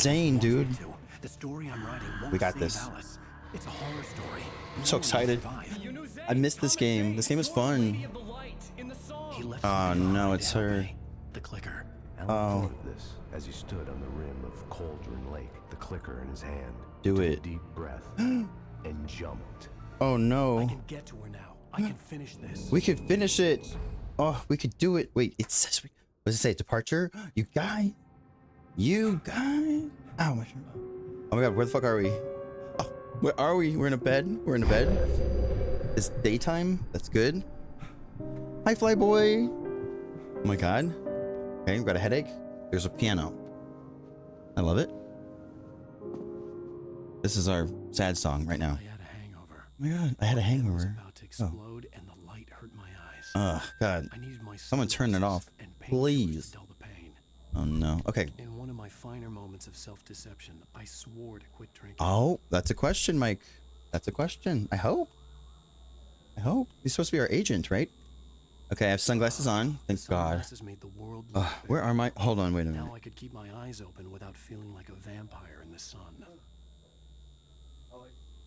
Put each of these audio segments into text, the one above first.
insane, dude. The story I'm writing won't We got save this. Alice. It's a horror story. I'm so excited. I missed this game. This game is fun. Oh no, it's her. The clicker. Oh. Alan thought of this as he stood on the rim of Cauldron Lake, the clicker in his hand. Do took it. a deep breath and jumped. Oh I no. can get to her now. I can finish this. We could finish it. Oh, we could do it. Wait, it says, what does it say? Departure? You guys? You guys? Oh my god, where the fuck are we? Oh, where are we? We're in a bed. We're in a bed. It's daytime. That's good. Hi, Flyboy. Oh my god. Okay, we've got a headache. There's a piano. I love it. This is our sad song right now. I had a hangover. Oh my god, I had a My head was hangover. about to explode and the light hurt my eyes. Oh god. I needed my Someone turn it sunglasses off, and painkillers please. to dull the pain. Oh no. Okay. In one of my finer moments of self-deception, I swore to quit drinking. Oh, that's a question, Mike. That's a question. I hope. He's supposed to be our agent, right? Okay, I have sunglasses on. Thank God. Sunglasses made the world look Where better. are my... Hold on, wait a minute. Now I could keep my eyes open without feeling like a vampire in the sun.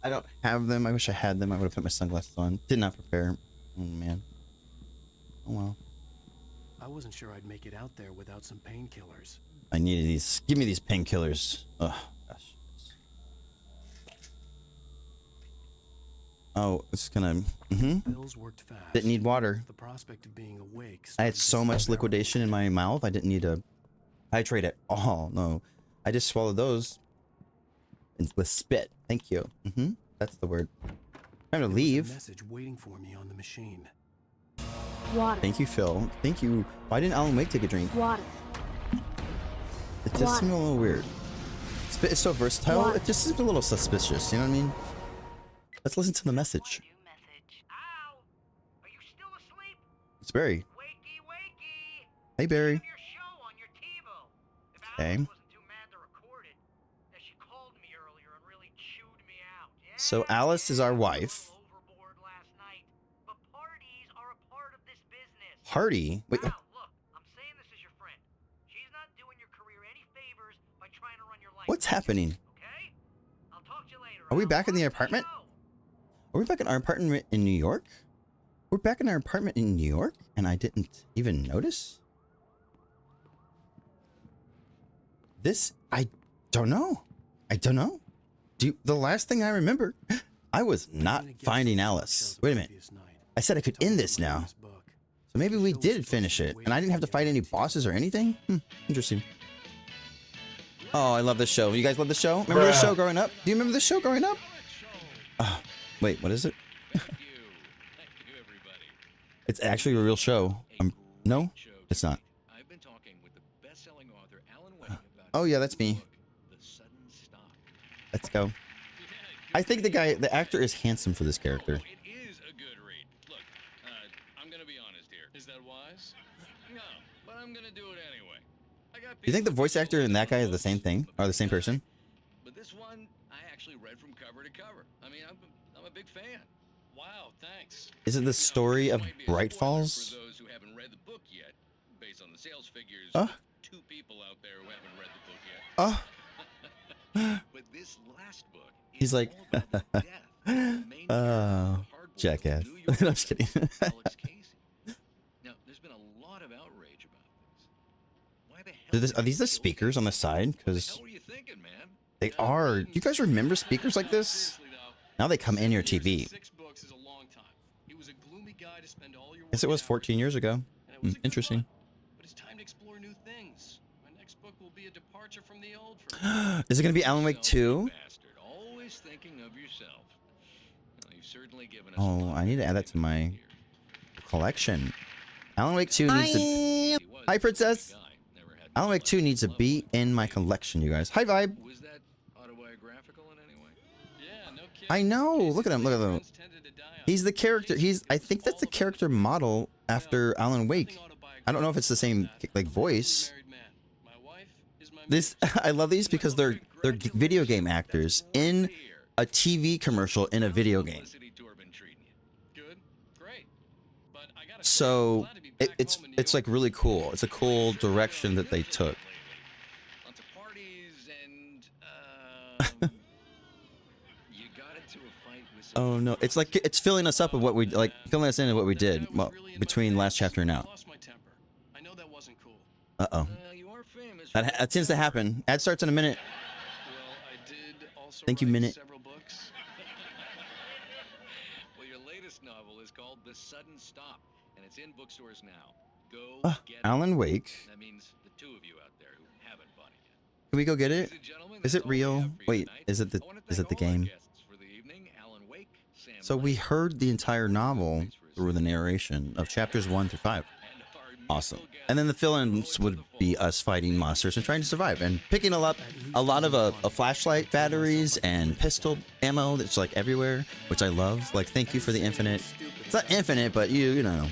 I don't have them. I wish I had them. I would have put my sunglasses on. Did not prepare. Oh, man. Oh, well. I wasn't sure I'd make it out there without some painkillers. I needed these. Give me these painkillers. Oh, gosh. Oh, it's gonna... Pills worked fast. Didn't need water. The prospect of being awake. I had started to so much seem liquidation in my mouth. I didn't need to hydrate at all. No. I just swallowed those with spit. Thank you. That's the word. Time to There was a leave. message waiting for me on the machine. Water. Thank you, Phil. Thank you. Why didn't Alan Wake take a drink? Water. It just seemed a little weird. Spit is so versatile. Water. It just seems a little suspicious. You know what I mean? Let's listen to the message. Ow! Are you still asleep? It's Barry. Wakey, wakey! Hey, Barry. Have your show on your TiVo. If Okay. Alice wasn't too mad to record it, that she called me earlier and really chewed me out. Yeah, So Alice is our yeah, wife. a little overboard last night, but parties are a part of this business. Hardy. Wait. Al, look, I'm saying this as your friend. She's not doing your career any favors by trying to run your life. What's happening? Okay? I'll talk to you later. Are we Al. back in the Bye. apartment? Go. Are we back in our apartment in New York? We're back in our apartment in New York, and I didn't even notice? This, I don't know. I don't know. The last thing I remember, I was not finding Alice. Wait a minute. I said I could end this now. So maybe we did finish it, and I didn't have to fight any bosses or anything? Interesting. Oh, I love this show. You guys love this show? Remember this show growing up? Do you remember this show growing up? Wait, what is it? It's actually a real show. No, it's not. I've been talking with the best-selling author Alan Wake about Oh yeah, that's me. The Sudden Stop. Let's go. I think the actor is handsome for this character. It is a good read. Look, I'm gonna be honest here. Is that wise? No, but I'm gonna do it anyway. I got Do you think the voice actor and that guy is the same thing? Or the same person? But this one, I actually read from cover to cover. I mean, I'm a big fan. Wow, thanks. Is it the story of Bright Falls? For those who haven't read the book yet, based on the sales figures, Uh. 2 people out there who haven't read the book yet. But this last book is He's like, all about the death of the main character of the hard-boiled jackass. New York I'm just kidding. Alex Casey. Now, there's been a lot of outrage about this. Why the hell Are these the speakers on the side? What the Because hell were you thinking, man? they are. Do you guys remember speakers like this? Seriously, though, Now they come in your TV. 6 books is a long time. He was a gloomy guy to spend all your Guess it was working 14 hours years ago. and it was a good Interesting. run. But it's time to explore new things. My next book will be a departure from the old for me. Is it going to be Alan Wake 2? Bastard, always thinking of yourself. Well, you've certainly given us a Oh, lot I need to add that to my collection. Alan Wake 2 needs to... He was Hi, a Princess. guy, never had Alan Wake 2 needs to be in my collection, you guys. Hi, Vibe. Was that autobiographical in any way? Yeah, no kidding. I know. Look at him. Look at him. Friends tended to die on He's the character. I think that's the character model after Alan Wake. I don't know if it's the same like voice. married man. My wife is my This I love these because they're video game actors in a TV commercial in a video game. Publicity tour been treating you? good. Great. But I gotta say, I'm So glad to be back it's home in New like York. really cool. It's a cool direction that they took. Lots of parties and to a fight with Oh no, it's like it's filling us up of what we like, filling us into what we did. Well, between last chapter and now. Lost my temper. I know that wasn't cool. Uh-oh. You are famous. That tends to happen. Ad starts in a minute. Well, I did also Thank you, write Minute. several books. Well, your latest novel is called The Sudden Stop, and it's in bookstores now. Go get it. Alan Wake. That means the two of you out there who haven't bought it yet. Can we go get it? Ladies and gentlemen, Is that's it all we real? have for you Wait, tonight. is it the I wanna is it thank the all our game? guests for the evening. Alan Wake, Sam So we Lake, heard the entire novel through the narration of chapters 1 through 5. and our musical Awesome. guest, And then the fill-ins would be us fighting monsters and trying to survive and picking up a lot of a flashlight batteries and pistol ammo that's like everywhere, which I love. Like, thank you for the infinite. It's not infinite, but you know.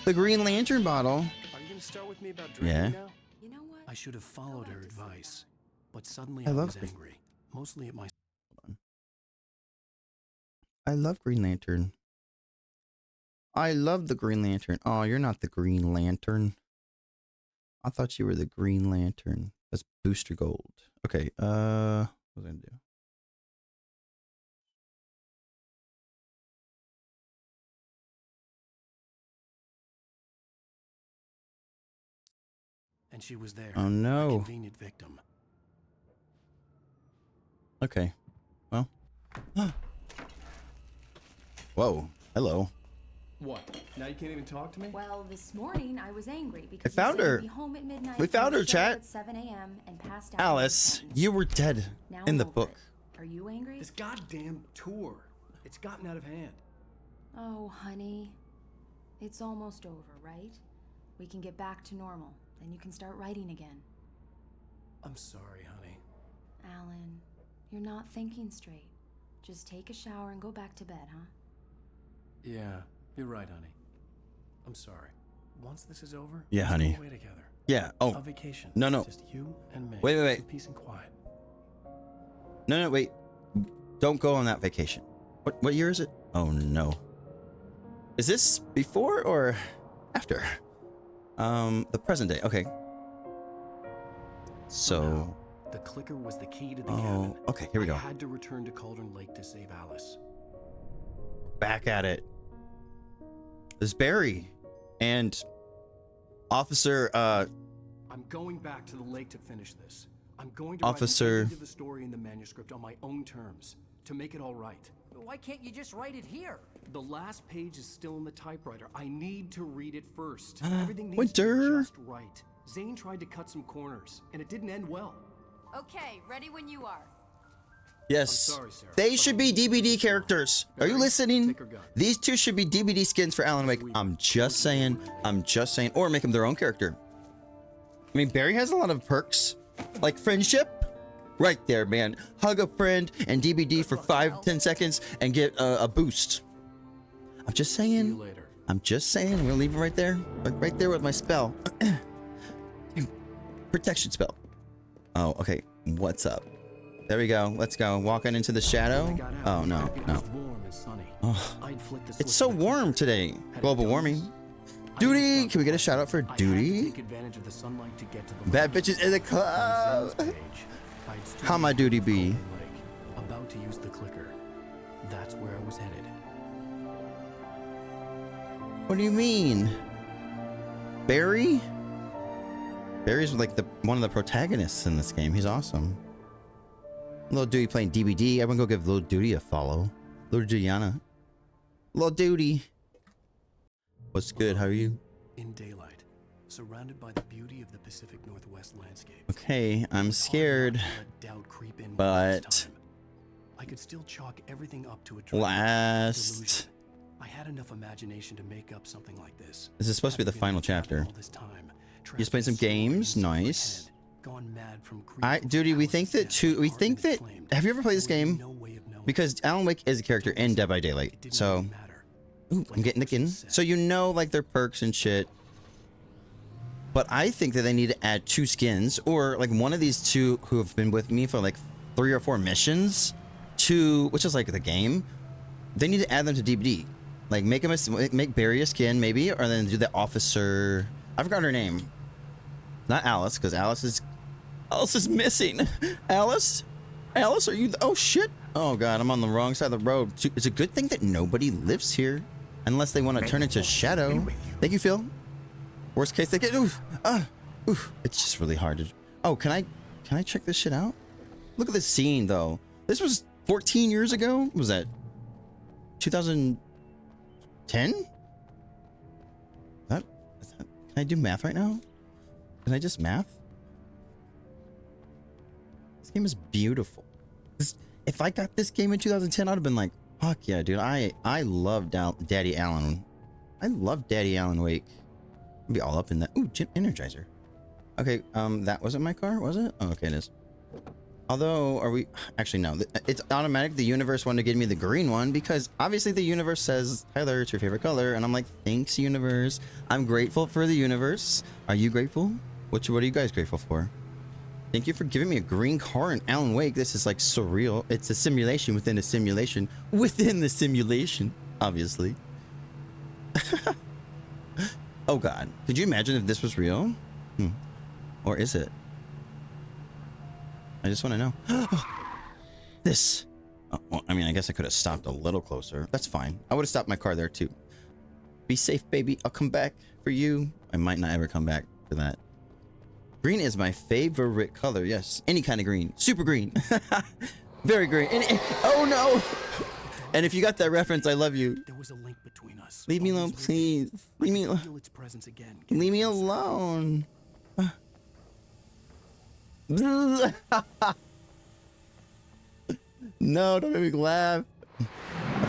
The Green Lantern bottle. Are you gonna start with me about drinking Yeah. now? You know what? I should have followed her advice, but suddenly I I, love was Green- angry, mostly at my. I love Green Lantern. I love the Green Lantern. Oh, you're not the Green Lantern. I thought you were the Green Lantern. That's Booster Gold. Okay, what was I gonna do? And she was there. Oh A no. convenient victim. Okay. Well. Whoa. Hello. What? Now you can't even talk to me? Well, this morning I was angry because found you said her. I'd be home at midnight. We from found the her, show chat. At 7 a.m. and passed out. Alice, in the you were dead Now in I'm the over book. it. Are you angry? This goddamn tour. It's gotten out of hand. Oh, honey. It's almost over, right? We can get back to normal. Then you can start writing again. I'm sorry, honey. Alan, you're not thinking straight. Just take a shower and go back to bed, huh? Yeah, you're right, honey. I'm sorry. Once this is over, Yeah, let's honey. go away together. Yeah. Oh. A vacation. No, no. Just you and me. Wait, wait, wait. Some peace and quiet. No, wait. Don't go on that vacation. What year is it? Oh no. Is this before or after? The present day. Okay. So. The clicker was the key to the Oh, cabin. okay. Here we go. I had to return to Cauldron Lake to save Alice. Back at it. There's Barry and Officer. I'm going back to the lake to finish this. I'm going to Officer- write the the story in the manuscript on my own terms to make it all right. Why can't you just write it here? The last page is still in the typewriter. I need to read it first. Ah, Everything needs Winter. to be just right. Zane tried to cut some corners, and it didn't end well. Okay, ready when you are. Yes. I'm sorry, Sarah, They but should I'm be losing DVD this one. characters. Are you Barry, listening? take her gun. These two should be DVD skins for Alan Wake. I'm just saying. I'm just saying. Or make them their own character. I mean, Barry has a lot of perks. Like friendship. Right there, man. Hug a friend and DVD for 5-10 seconds and get a boost. I'm just See you saying. later. I'm just saying. I'm gonna leave it right there. Right there with my spell. Protection spell. Oh, okay. What's up? There we go. Let's go. Walking into the shadow. I got out. Oh, no. It No. was warm and sunny. Oh, I'd flicked the it's switch so of the warm clicker. today. Had it Global done warming. this, I Duty. didn't Can we get a shout out for I had to Duty? take advantage of the sunlight to get to the Bad lake. bitches in the On club. Zane's page, I'd stood How my duty be? on the lake, about to use the clicker. That's where I was headed. What do you mean? Barry? Barry's like one of the protagonists in this game. He's awesome. Little Duty playing DBD. Everyone go give Little Duty a follow. Little Juliana. Little Duty. What's good? How are you? In daylight, surrounded by the beauty of the Pacific Northwest landscape. Okay, I'm It was hard scared. not to let doubt creep in one but- last time. I could still chalk everything up to a dream, Last. delusion. I had enough imagination to make up something like this. This is supposed to be the Having been final in the cabin chapter. all this time, You just played some trapped in a games? inside my Nice. head, gone mad from grief I, over Duty, we Alice's think that death, too. We heart think that. inflamed. Have you ever played this There would be game? no way of knowing. Because Alan Wake is a character in Dead by It Daylight. didn't So, really matter. ooh, Like I'm getting the the person kin. said. So you know, like their perks and shit. But I think that they need to add 2 skins, or like one of these 2 who have been with me for like 3 or 4 missions, to which is like the game. They need to add them to DBD. Like make make Barry a skin maybe, or then do the officer. I forgot her name. Not Alice, because Alice is missing. Alice, Alice, are you? Oh shit! Oh god, I'm on the wrong side of the road. It's a good thing that nobody lives here, unless they want to turn into Shadow. Thank you, Phil. Worst case, they get oof. Oof. It's just really hard to. Oh, can I check this shit out? Look at this scene though. This was 14 years ago. What was that 2010? Is that? Can I do math right now? Can I just math? This game is beautiful. If I got this game in 2010, I'd have been like, fuck yeah, dude. I love Daddy Alan. I love Daddy Alan Wake. I'd be all up in that. Ooh, Energizer. Okay, that wasn't my car, was it? Oh, okay, it is. Although, are we... Actually, no. It's automatic. The universe wanted to give me the green one because obviously the universe says, Tyler, it's your favorite color. And I'm like, thanks, universe. I'm grateful for the universe. Are you grateful? What are you guys grateful for? Thank you for giving me a green car in Alan Wake. This is like surreal. It's a simulation within a simulation within the simulation, obviously. Oh god. Could you imagine if this was real? Or is it? I just want to know. This. Oh, well, I mean, I guess I could have stopped a little closer. That's fine. I would have stopped my car there too. Be safe, baby. I'll come back for you. I might not ever come back for that. Green is my favorite color. Yes, any kind of green. Super green. Very green. Oh no! And if you got that reference, I love you. There was a link between us. Leave me alone, please. Leave me alone. Feel its presence again. Leave me alone. No, don't make me laugh.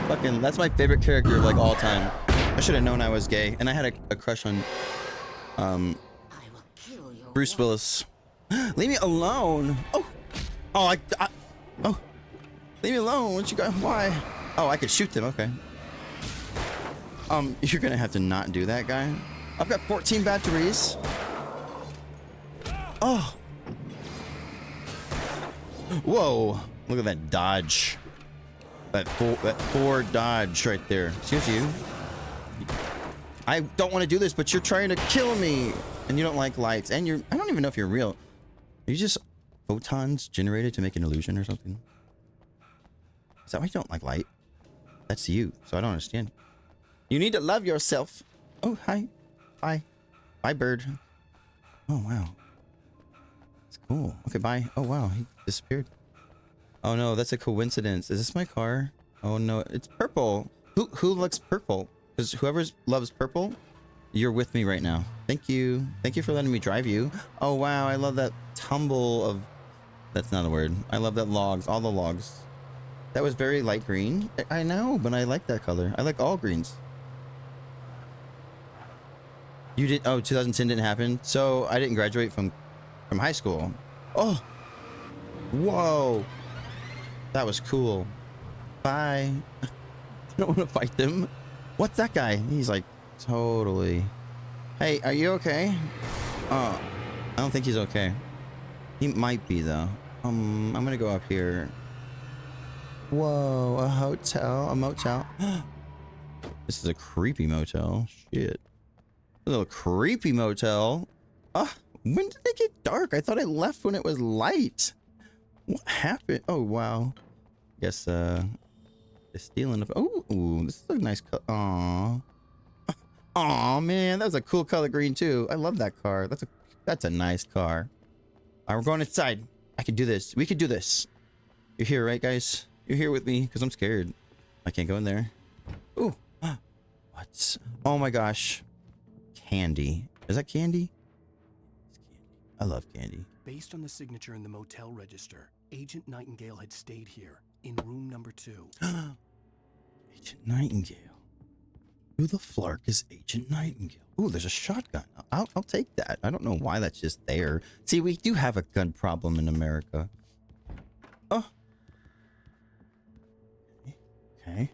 That's my favorite character of like all time. I should have known I was gay, and I had a crush on Bruce Willis. Leave me alone. Oh, oh, leave me alone. What you got? Why? Oh, I could shoot them. Okay. You're gonna have to not do that, guy. I've got 14 batteries. Oh. Whoa. Look at that dodge. That Ford Dodge right there. Excuse you. I don't want to do this, but you're trying to kill me. And you don't like lights. And I don't even know if you're real. Are you just photons generated to make an illusion or something? Is that why you don't like light? That's you. So I don't understand. You need to love yourself. Oh, hi. Bye. Bye, bird. Oh, wow. It's cool. Okay, bye. Oh, wow. He disappeared. Oh, no. That's a coincidence. Is this my car? Oh, no. It's purple. Who likes purple? Because whoever loves purple, you're with me right now. Thank you. Thank you for letting me drive you. Oh, wow. I love that tumble of... That's not a word. I love that logs. All the logs. That was very light green. I know, but I like that color. I like all greens. You did... Oh, 2010 didn't happen. So I didn't graduate from high school. Oh. Whoa. That was cool. Bye. I don't want to fight them. What's that guy? He's like, totally. Hey, are you okay? Oh, I don't think he's okay. He might be though. I'm gonna go up here. Whoa, a hotel, a motel. This is a creepy motel. Shit. A little creepy motel. When did it get dark? I thought I left when it was light. What happened? Oh wow. Guess they're stealing the... Oh, this is a nice color. Aww. Aw, man, that was a cool color green too. I love that car. That's a nice car. All right, we're going inside. I can do this. We can do this. You're here, right, guys? You're here with me because I'm scared. I can't go in there. Ooh. What? Oh my gosh. Candy. Is that candy? It's candy. I love candy. Based on the signature in the motel register, Agent Nightingale had stayed here in room number 2. Agent Nightingale. Who the flark is Agent Nightingale? Ooh, there's a shotgun. I'll take that. I don't know why that's just there. See, we do have a gun problem in America. Oh. Okay.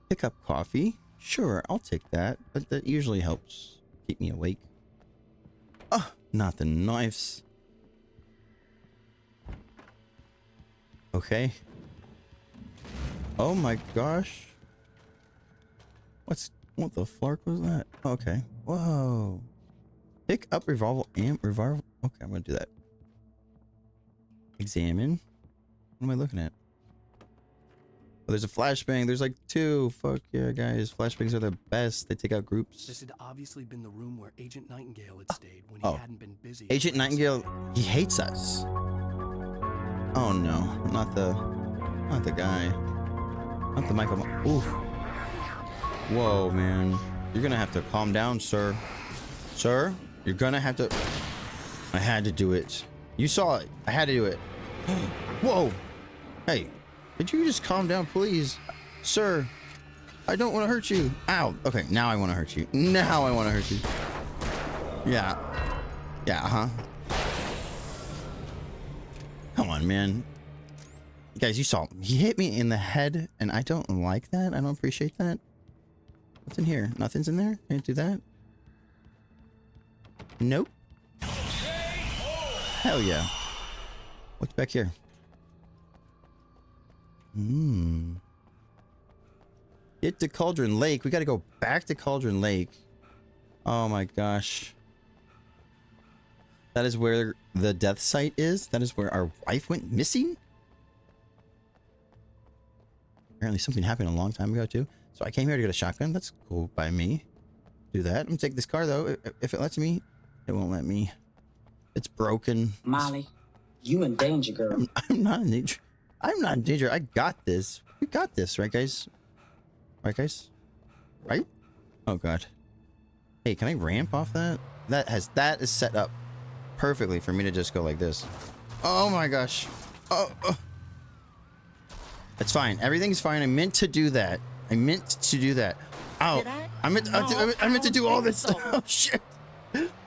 Pick up coffee. Sure, I'll take that. That usually helps keep me awake. Oh, not the knives. Okay. Oh my gosh. What the flark was that? Okay. Whoa. Pick up revolver. Okay, I'm gonna do that. Examine. What am I looking at? Oh, there's a flashbang. There's like 2. Fuck yeah, guys. Flashbangs are the best. They take out groups. This had obviously been the room where Agent Nightingale had stayed when Oh. he hadn't been busy. Agent Nightingale, he hates us. Oh no, not the guy. Not the Michael. Oof. Whoa, man. You're gonna have to calm down, sir. Sir, you're gonna have to. I had to do it. You saw it. I had to do it. Whoa. Hey, could you just calm down, please? Sir, I don't want to hurt you. Ow. Okay, now I want to hurt you. Now I want to hurt you. Yeah. Yeah, huh? Come on, man. Guys, you saw he hit me in the head, and I don't like that. I don't appreciate that. What's in here? Nothing's in there? Can't do that? Nope. Hell yeah. What's back here? Get to Cauldron Lake. We gotta go back to Cauldron Lake. Oh my gosh. That is where the death site is. That is where our wife went missing. Apparently something happened a long time ago too. So I came here to get a shotgun. That's cool by me. Do that. I'm gonna take this car though. If it lets me. It won't let me. It's broken. Molly, you in danger, girl. I'm not in danger. I'm not in danger. I got this. We got this, right guys? Right guys? Right? Oh god. Hey, can I ramp off that? That is set up perfectly for me to just go like this. Oh my gosh. Oh. It's fine. Everything's fine. I meant to do that. I meant to do that. Ow. I meant to do all this. Oh shit.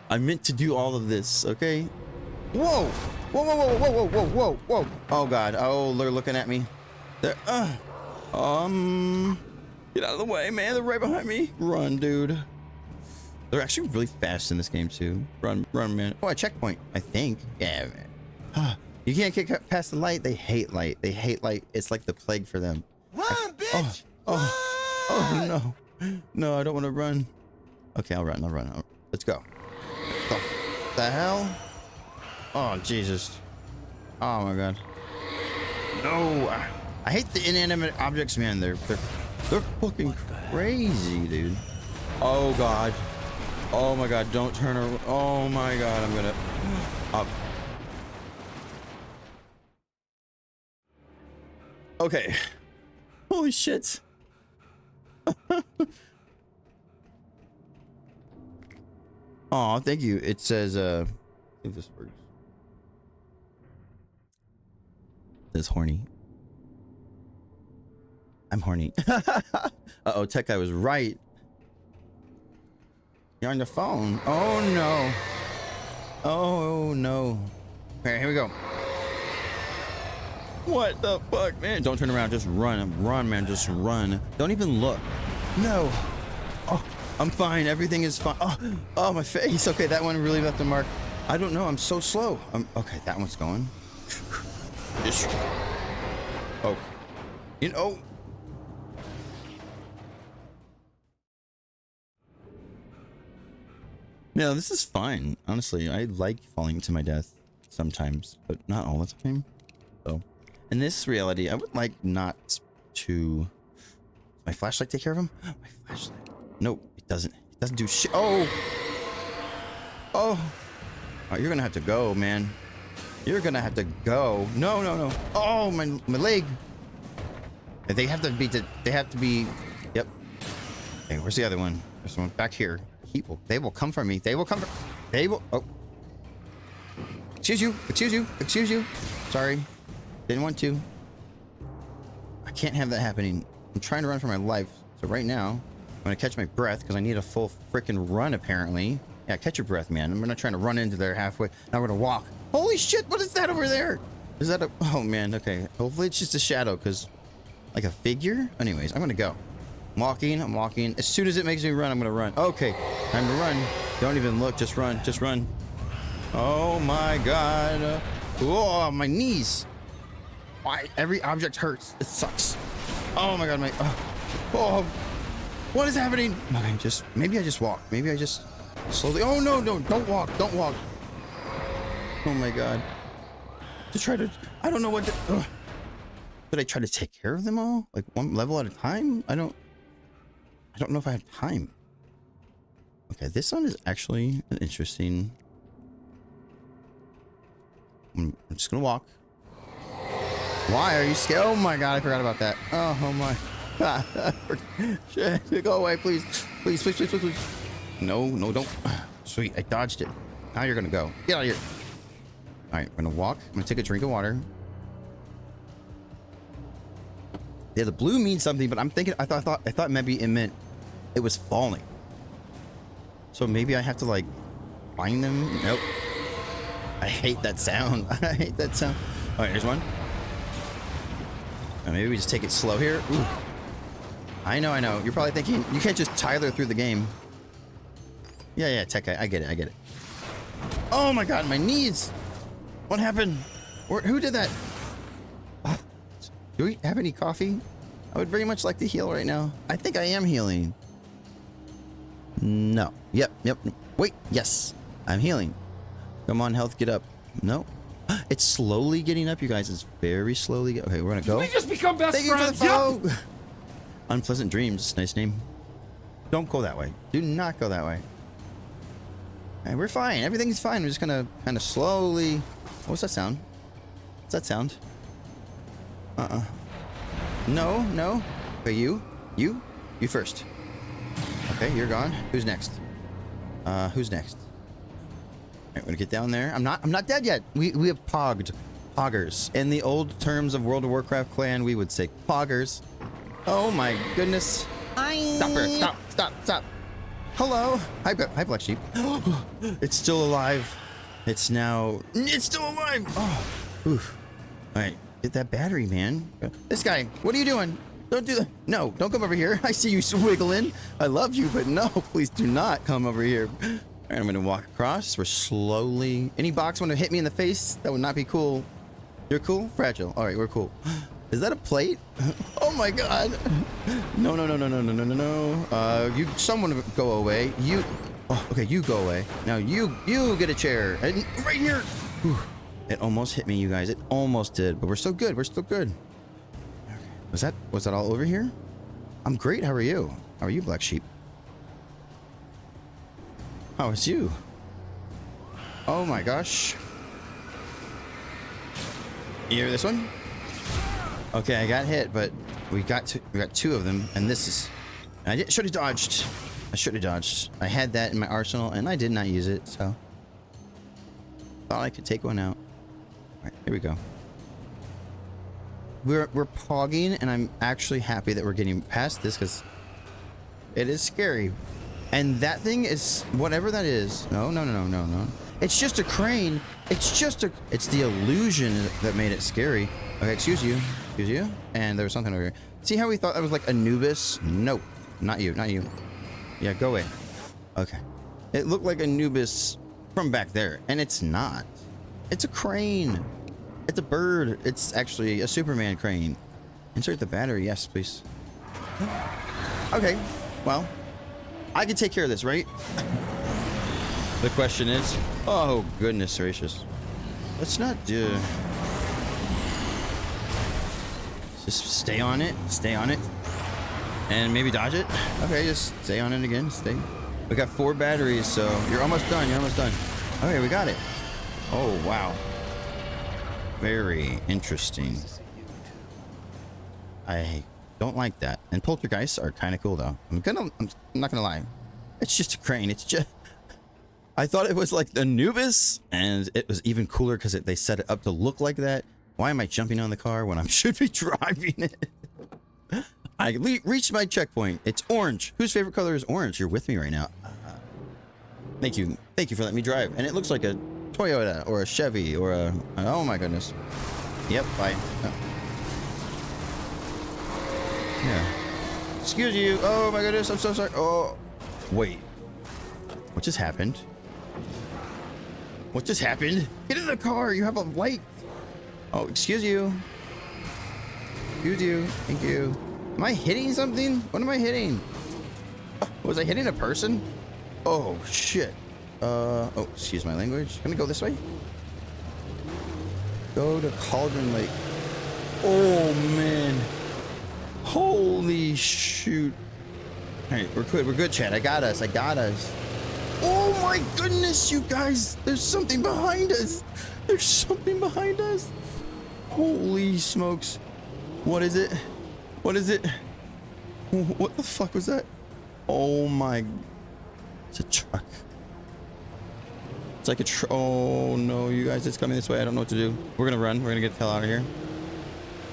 I meant to do all of this, okay? Whoa! Whoa, whoa, whoa, whoa, whoa, whoa, whoa, whoa. Oh god. Oh, they're looking at me. They're get out of the way, man. They're right behind me. Run, dude. They're actually really fast in this game too. Run, man. Oh, a checkpoint, I think. Yeah, man. You can't get past the light. They hate light. They hate light. It's like the plague for them. Run, bitch! Oh no. No, I don't want to run. Okay, I'll run. Let's go. The hell? Oh, Jesus. Oh my god. No. I hate the inanimate objects, man. They're fucking crazy, dude. Oh god. Oh my god, don't turn around. Oh my god, I'm gonna up. Okay. Holy shit. Oh, thank you. It says I think this works. It says horny. I'm horny. Uh-oh, Tech Guy was right. You're on the phone. Oh no. Oh no. Okay, here we go. What the fuck, man? Don't turn around. Just run. Run, man. Just run. Don't even look. No. Oh, I'm fine. Everything is fine. Oh, my face. Okay, that one really left a mark. I don't know. I'm so slow. Okay, that one's going. Just. Oh. You know. No, this is fine. Honestly, I like falling to my death sometimes, but not all the time. So, in this reality, I would like not to. My flashlight take care of him? My flashlight. Nope, it doesn't. It doesn't do shit. Oh, you're gonna have to go, man. You're gonna have to go. No. Oh, my leg. They have to be. They have to be. Yep. Okay, where's the other one? There's one back here. They will come for me. They will come. They will. Oh. Excuse you. Sorry. Didn't want to. I can't have that happening. I'm trying to run for my life. So right now, I'm gonna catch my breath because I need a full freaking run apparently. Yeah, catch your breath, man. I'm not trying to run into there halfway. Now we're gonna walk. Holy shit! What is that over there? Is that a? Oh man. Okay. Hopefully it's just a shadow because, like a figure. Anyways, I'm gonna go. I'm walking. As soon as it makes me run, I'm gonna run. Okay, time to run. Don't even look. Just run. Oh my god. Oh, my knees. Why? Every object hurts. It sucks. Oh my god, oh, what is happening? Okay, maybe I just walk. Maybe I just slowly. Oh no, don't walk. Oh my god. to try to... I don't know what to... Should I try to take care of them all? Like one level at a time? I don't know if I have time. Okay, this one is actually an interesting... I'm just gonna walk. Why are you scared? Oh my god, I forgot about that. Oh my god. Shit, go away, please. Please, please, please, please, please. No, no, don't. Sweet, I dodged it. Now you're gonna go. Get out of here. Alright, I'm gonna walk. I'm gonna take a drink of water. Yeah, the blue means something, but I'm thinking I thought maybe it meant it was falling. So maybe I have to like find them. Nope. I hate that sound. I hate that sound. Alright, here's one. Maybe we just take it slow here. Ooh. I know. You're probably thinking you can't just Tyler through the game. Yeah, tech guy. I get it. Oh my god, my knees. What happened? Who did that? Do we have any coffee? I would very much like to heal right now. I think I am healing. No. Yep. Wait, yes. I'm healing. Come on, health, get up. No. It's slowly getting up, you guys. It's very slowly. Okay, we're gonna go. We just become best Thank you for the friends. follow. Unpleasant dreams. Nice name. Don't go that way. Do not go that way. And we're fine. Everything's fine. We're just gonna kind of slowly. What's that sound? What's that sound? No. Okay, you first. Okay, you're gone. Who's next? Who's next? Alright, we're gonna get down there. I'm not dead yet. We have poggers. In the old terms of World of Warcraft clan, we would say poggers. Oh my goodness. Stop her. Stop. Hello. Hi Black Sheep. It's still alive. It's still alive. Oh. Oof. Alright, get that battery, man. This guy, what are you doing? Don't do that. No, don't come over here. I see you wiggling. I love you, but no, please do not come over here. All right, I'm gonna walk across. We're slowly... Any box want to hit me in the face? That would not be cool. You're cool? Fragile. All right, we're cool. Is that a plate? Oh my god. No. Someone go away. You... Oh, okay, you go away. Now you get a chair. And right here. Whew. It almost hit me, you guys. It almost did, but we're still good. Okay. Was that all over here? I'm great. How are you? How are you, Black Sheep? How is you? Oh my gosh. You hear this one? Okay, I got hit, but we got two of them, and this is... I should have dodged. I had that in my arsenal, and I did not use it, so... Thought I could take one out. Alright, here we go. We're pogging, and I'm actually happy that we're getting past this, because it is scary. And that thing is... Whatever that is... No. It's just a crane. It's the illusion that made it scary. Okay, excuse you. And there was something over here. See how we thought that was like Anubis? Nope. Not you. Yeah, go away. Okay. It looked like Anubis from back there, and it's not. It's a crane. It's a bird. It's actually a Superman crane. Insert the battery. Yes, please. Okay. Well, I can take care of this, right? The question is... Oh, goodness gracious. Let's not do... Just stay on it. And maybe dodge it. Okay, just stay on it again. Stay. We got 4 batteries, so you're almost done. Okay, we got it. Oh, wow. Very interesting. I don't like that. And poltergeists are kind of cool, though. I'm not gonna lie. It's just a crane. It's just... I thought it was like the Anubis, and it was even cooler because they set it up to look like that. Why am I jumping on the car when I should be driving it? I reached my checkpoint. It's orange. Whose favorite color is orange? You're with me right now. Thank you for letting me drive. And it looks like a Toyota or a Chevy or a... Oh my goodness. Yep, bye. Oh. Yeah. Excuse you. Oh my goodness, I'm so sorry. Oh, wait. What just happened? Get in the car. You have a light. Oh, excuse you. Thank you. Am I hitting something? What am I hitting? Was I hitting a person? Oh, shit. Oh, excuse my language. Can I go this way? Go to Cauldron Lake. Oh man. Holy shoot. Alright, we're good. We're good, Chad. I got us. I got us. Oh my goodness, you guys. There's something behind us. There's something behind us. Holy smokes. What is it? What is it? What the fuck was that? Oh my. It's a truck. It's like a oh no, you guys, it's coming this way. I don't know what to do. We're gonna run. We're gonna get the hell out of here.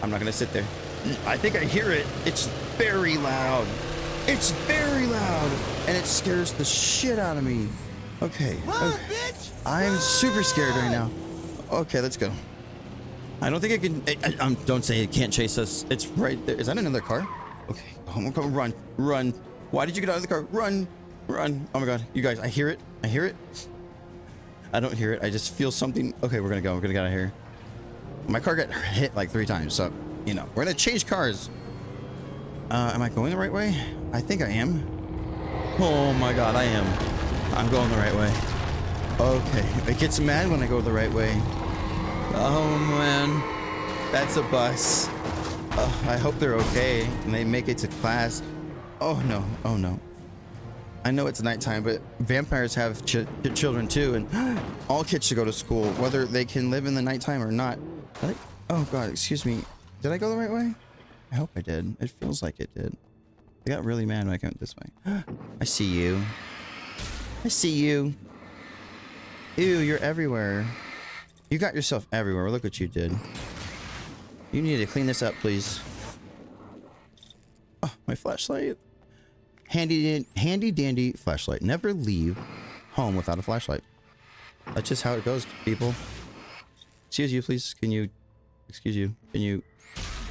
I'm not gonna sit there. I think I hear it. It's very loud. It's very loud. And it scares the shit out of me. Okay. Okay. I'm super scared right now. Okay, let's go. I don't think I can. Don't say it can't chase us. It's right there. Is that another car? Okay. Oh, go run. Run. Why did you get out of the car? Run. Run. Oh my god. You guys, I hear it. I hear it. I don't hear it. I just feel something. Okay, we're gonna go. We're gonna get out of here. My car got hit like 3 times, so you know we're gonna change cars. Am I going the right way? I think I am. Oh my god, I am. I'm going the right way. Okay, it gets mad when I go the right way. Oh man, that's a bus. I hope they're okay and they make it to class. Oh no, oh no. I know it's nighttime, but vampires have children too, and all kids should go to school, whether they can live in the nighttime or not. Oh god, excuse me. Did I go the right way? I hope I did. It feels like it did. I got really mad when I went this way. I see you. I see you. Ew, you're everywhere. You got yourself everywhere. Look what you did. You need to clean this up, please. Oh, my flashlight. Handy dandy flashlight. Never leave home without a flashlight. That's just how it goes, people. Excuse you, please. Can you... Excuse you. Can you...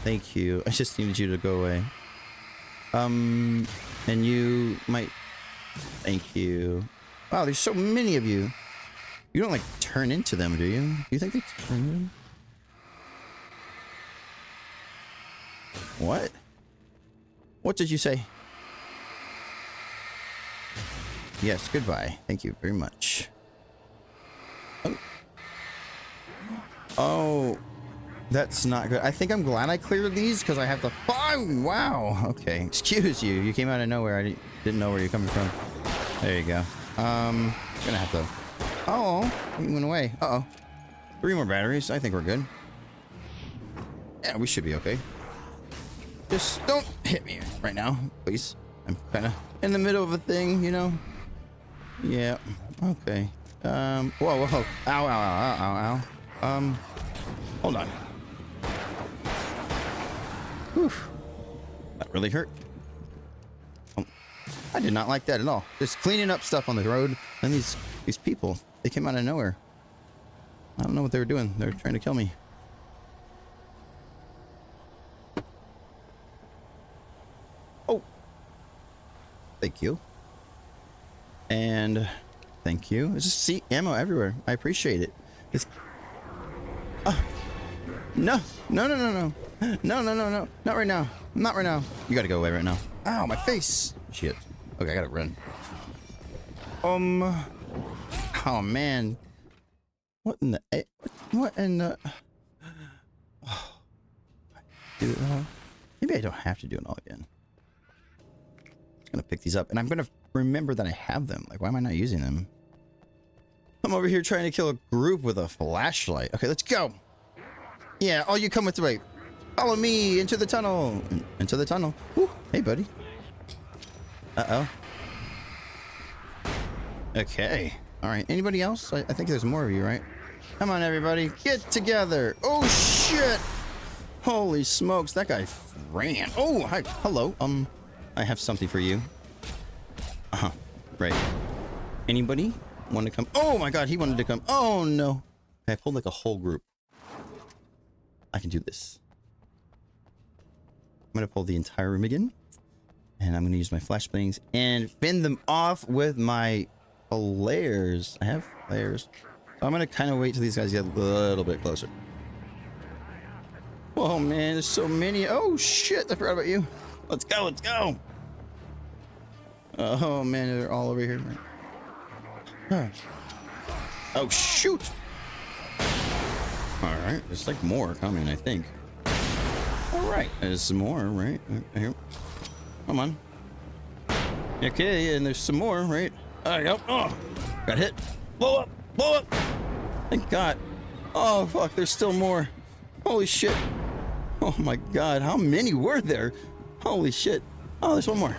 Thank you. I just needed you to go away. And you might... Thank you. Wow, there's so many of you. You don't, like, turn into them, do you? Do you think they turn into them? What? What did you say? Yes, goodbye. Thank you very much. Oh. Oh. That's not good. I think I'm glad I cleared these because I have to... Oh, wow. Okay. Excuse you. You came out of nowhere. I didn't know where you're coming from. There you go. Gonna have to... Oh, he went away. Uh-oh. 3 more batteries. I think we're good. Yeah, we should be okay. Just don't hit me right now, please. I'm kind of in the middle of a thing, you know? Yeah. Okay. Whoa, whoa. Ow, ow, ow, ow, ow. Hold on. Whew. That really hurt. Oh, I did not like that at all. Just cleaning up stuff on the road, and these people, they came out of nowhere. I don't know what they were doing. They were trying to kill me. Oh. Thank you. And thank you. I just see ammo everywhere. I appreciate it. It's... No. No, no, no, no. No, no, no, no. Not right now. Not right now. You gotta go away right now. Ow, my face. Shit. Okay, I gotta run. Oh, man. What in the... What in the... Oh. Do it all. Maybe I don't have to do it all again. I'm gonna pick these up, and I'm gonna remember that I have them. Like, why am I not using them? I'm over here trying to kill a group with a flashlight. Okay, let's go. Yeah, oh, you come with me. Follow me into the tunnel. Into the tunnel. Woo. Hey, buddy. Uh-oh. Okay. All right. Anybody else? I think there's more of you, right? Come on, everybody. Get together. Oh, shit. Holy smokes. That guy ran. Oh, hi. Hello. I have something for you. Uh-huh. Right. Anybody want to come? Oh, my God. He wanted to come. Oh, no. I pulled like a whole group. I can do this. I'm going to pull the entire room again. And I'm going to use my flashbangs and fend them off with my flares. I have flares. So I'm going to kind of wait till these guys get a little bit closer. Oh, man. There's so many. Oh, shit. I forgot about you. Let's go. Let's go. Oh, man. They're all over here. Oh, shoot. Alright, there's like more coming, I think. Alright, there's some more, right? Here. Come on. Okay, and there's some more, right? There you go. Oh, got hit. Blow up! Blow up! Thank God. Oh, fuck, there's still more. Holy shit. Oh my God, how many were there? Holy shit. Oh, there's one more.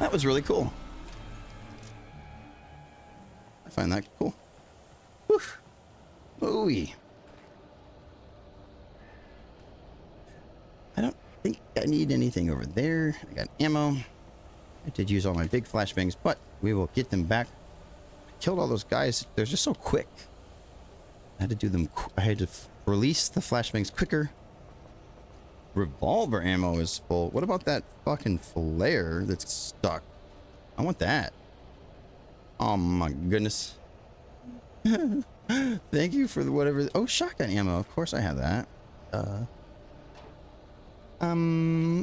That was really cool. I find that cool. Woof. Ooh-wee. I don't think I need anything over there. I got ammo. I did use all my big flashbangs, but we will get them back. I killed all those guys. They're just so quick. I had to do them. I had to release the flashbangs quicker. Revolver ammo is full. What about that fucking flare that's stuck? I want that. Oh my goodness. Thank you for the whatever. Oh, shotgun ammo. Of course I have that.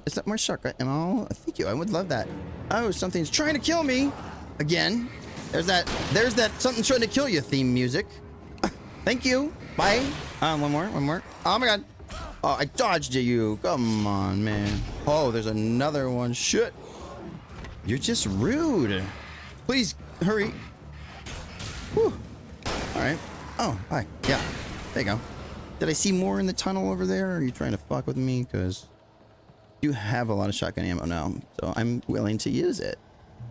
Is that more shotgun ammo? Thank you. I would love that. Oh, something's trying to kill me again. There's that something trying to kill you theme music. Thank you. Bye. One more. Oh my God. Oh, I dodged you. Come on, man. Oh, there's another one. Shit. You're just rude. Please hurry. Whew. All right. Oh, hi. Yeah. There you go. Did I see more in the tunnel over there? Or are you trying to fuck with me? Because you have a lot of shotgun ammo now, so I'm willing to use it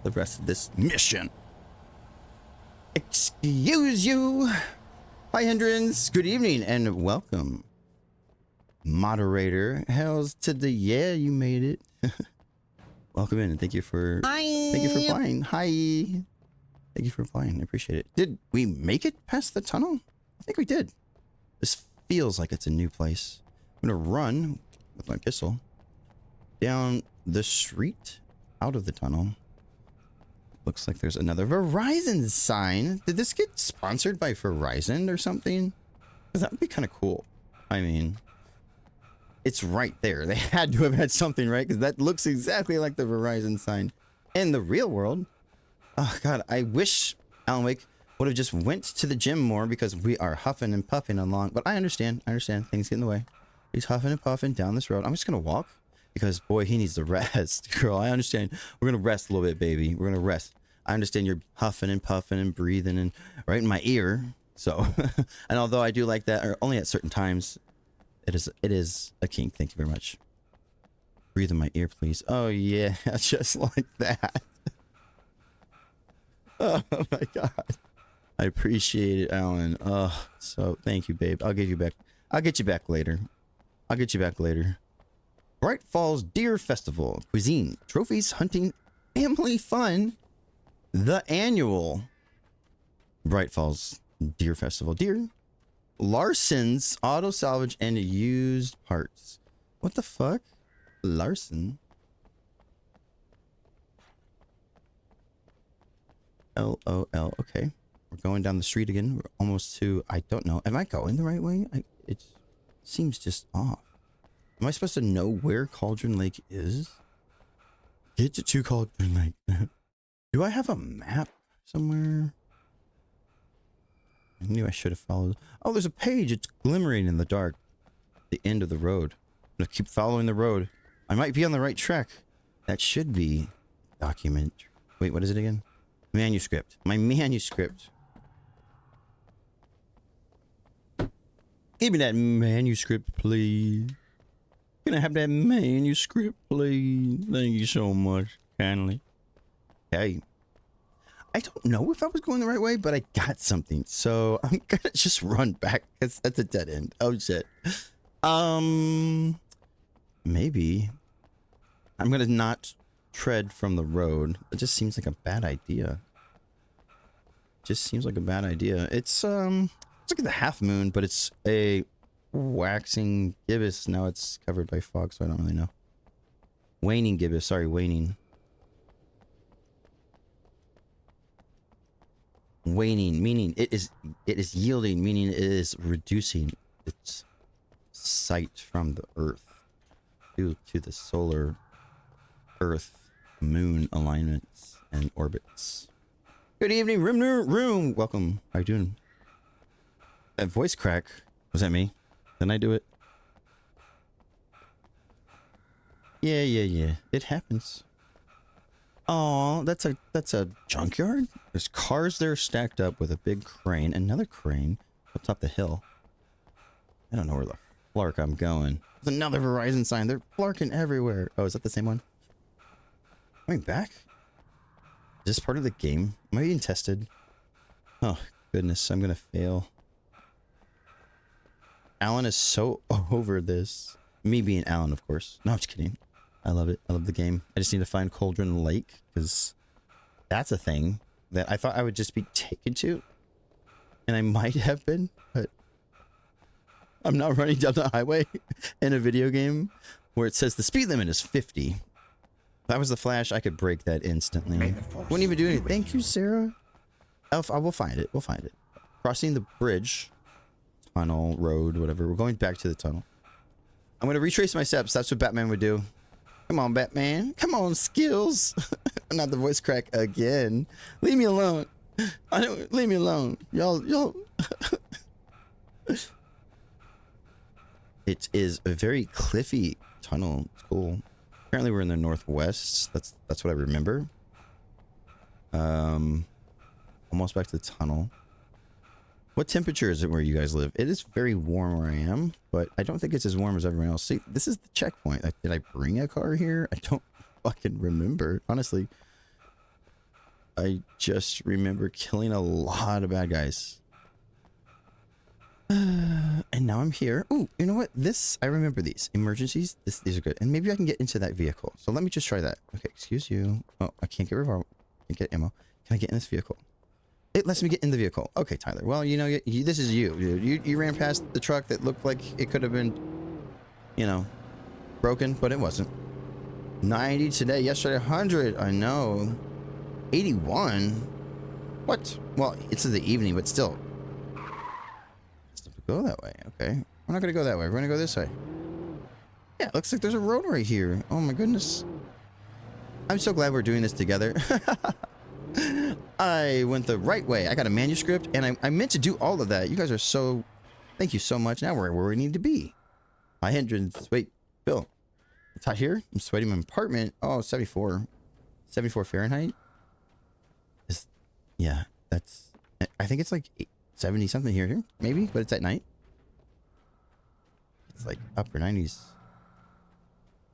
the rest of this mission. Excuse you. Hi, Hindrance. Good evening and welcome. Moderator. Hell's to the yeah, you made it. Welcome in and thank you for playing. Hi. Thank you for playing. I appreciate it. Did we make it past the tunnel? I think we did. This feels like it's a new place. I'm gonna run with my pistol down the street out of the tunnel. Looks like there's another Verizon sign. Did this get sponsored by Verizon or something? Because that would be kind of cool. I mean, it's right there. They had to have had something, right? Because that looks exactly like the Verizon sign in the real world. Oh God, I wish Alan Wake would have just went to the gym more because we are huffing and puffing along. But I understand. Things get in the way. He's huffing and puffing down this road. I'm just gonna walk because boy, he needs to rest. Girl, I understand. We're gonna rest a little bit, baby. We're gonna rest. I understand you're huffing and puffing and breathing and right in my ear. So, and although I do like that, or only at certain times, it is a kink. Thank you very much. Breathe in my ear, please. Oh yeah, just like that. Oh my God. I appreciate it, Alan. Oh, so thank you, babe. I'll get you back later. Bright Falls Deer Festival. Cuisine, trophies, hunting, family fun. The annual Bright Falls Deer Festival. Deer. Larson's Auto Salvage and Used Parts. What the fuck? Larson? LOL. Okay. We're going down the street again. We're almost to, I don't know. Am I going the right way? It seems just off. Am I supposed to know where Cauldron Lake is? Get to Cauldron Lake. Do I have a map somewhere? I knew I should have followed. Oh, there's a page. It's glimmering in the dark. The end of the road. I'm gonna keep following the road. I might be on the right track. That should be document. Wait, what is it again? Manuscript. My manuscript. Give me that manuscript, please. Can I have that manuscript, please? Thank you so much, kindly. Hey. I don't know if I was going the right way, but I got something. So I'm gonna just run back because that's a dead end. Oh shit. Maybe. I'm gonna not tread from the road. It just seems like a bad idea. It's like the half moon, but it's a waxing gibbous. Now it's covered by fog, so I don't really know. Waning gibbous, sorry, waning. Waning, meaning it is yielding, meaning it is reducing its sight from the earth to the solar earth moon alignments and orbits. Good evening, room. Welcome. How you doing? That voice crack. Was that me? Didn't I do it? Yeah. It happens. Oh, that's a junkyard? There's cars there stacked up with a big crane. Another crane up top the hill. I don't know where the flark I'm going. There's another Verizon sign. They're flarking everywhere. Oh, is that the same one? Coming back? Is this part of the game? Am I being tested? Oh, goodness. I'm gonna fail. Alan is so over this. Me being Alan, of course. No, I'm just kidding. I love it. I love the game. I just need to find Cauldron Lake, because that's a thing that I thought I would just be taken to. And I might have been, but I'm not running down the highway in a video game where it says the speed limit is 50. If that was the Flash, I could break that instantly. Wouldn't even do anything. Thank you, Sarah. I will find it. We'll find it. Crossing the bridge. Tunnel, road, whatever. We're going back to the tunnel. I'm going to retrace my steps. That's what Batman would do. Come on, Batman. Come on, skills. Not the voice crack again. Leave me alone. Leave me alone. Y'all. It is a very cliffy tunnel. It's cool. Apparently we're in the northwest. That's what I remember. Almost back to the tunnel. What temperature is it where you guys live? It is very warm where I am, but I don't think it's as warm as everyone else. See, this is the checkpoint. Like, did I bring a car here? I don't fucking remember. Honestly, I just remember killing a lot of bad guys. And now I'm here. Ooh, you know what? I remember these. Emergencies. These are good. And maybe I can get into that vehicle. So let me just try that. Okay, excuse you. Oh, I can't get revolver. Can't get ammo. Can I get in this vehicle? It lets me get in the vehicle. Okay, Tyler. Well, you know, this is you, dude. You ran past the truck that looked like it could have been, you know, broken, but it wasn't. 90 today. Yesterday, 100. I know. 81? What? Well, it's in the evening, but still. Go that way. Okay. We're not going to go that way. We're going to go this way. Yeah, it looks like there's a road right here. Oh, my goodness. I'm so glad we're doing this together. I went the right way. I got a manuscript, and I meant to do all of that. You guys are so... Thank you so much. Now we're where we need to be. My hindrance... Wait, Bill. It's hot here? I'm sweating my apartment. Oh, 74. 74 Fahrenheit? Yeah, that's... I think it's like 70 something here. Maybe, but it's at night. It's like upper 90s.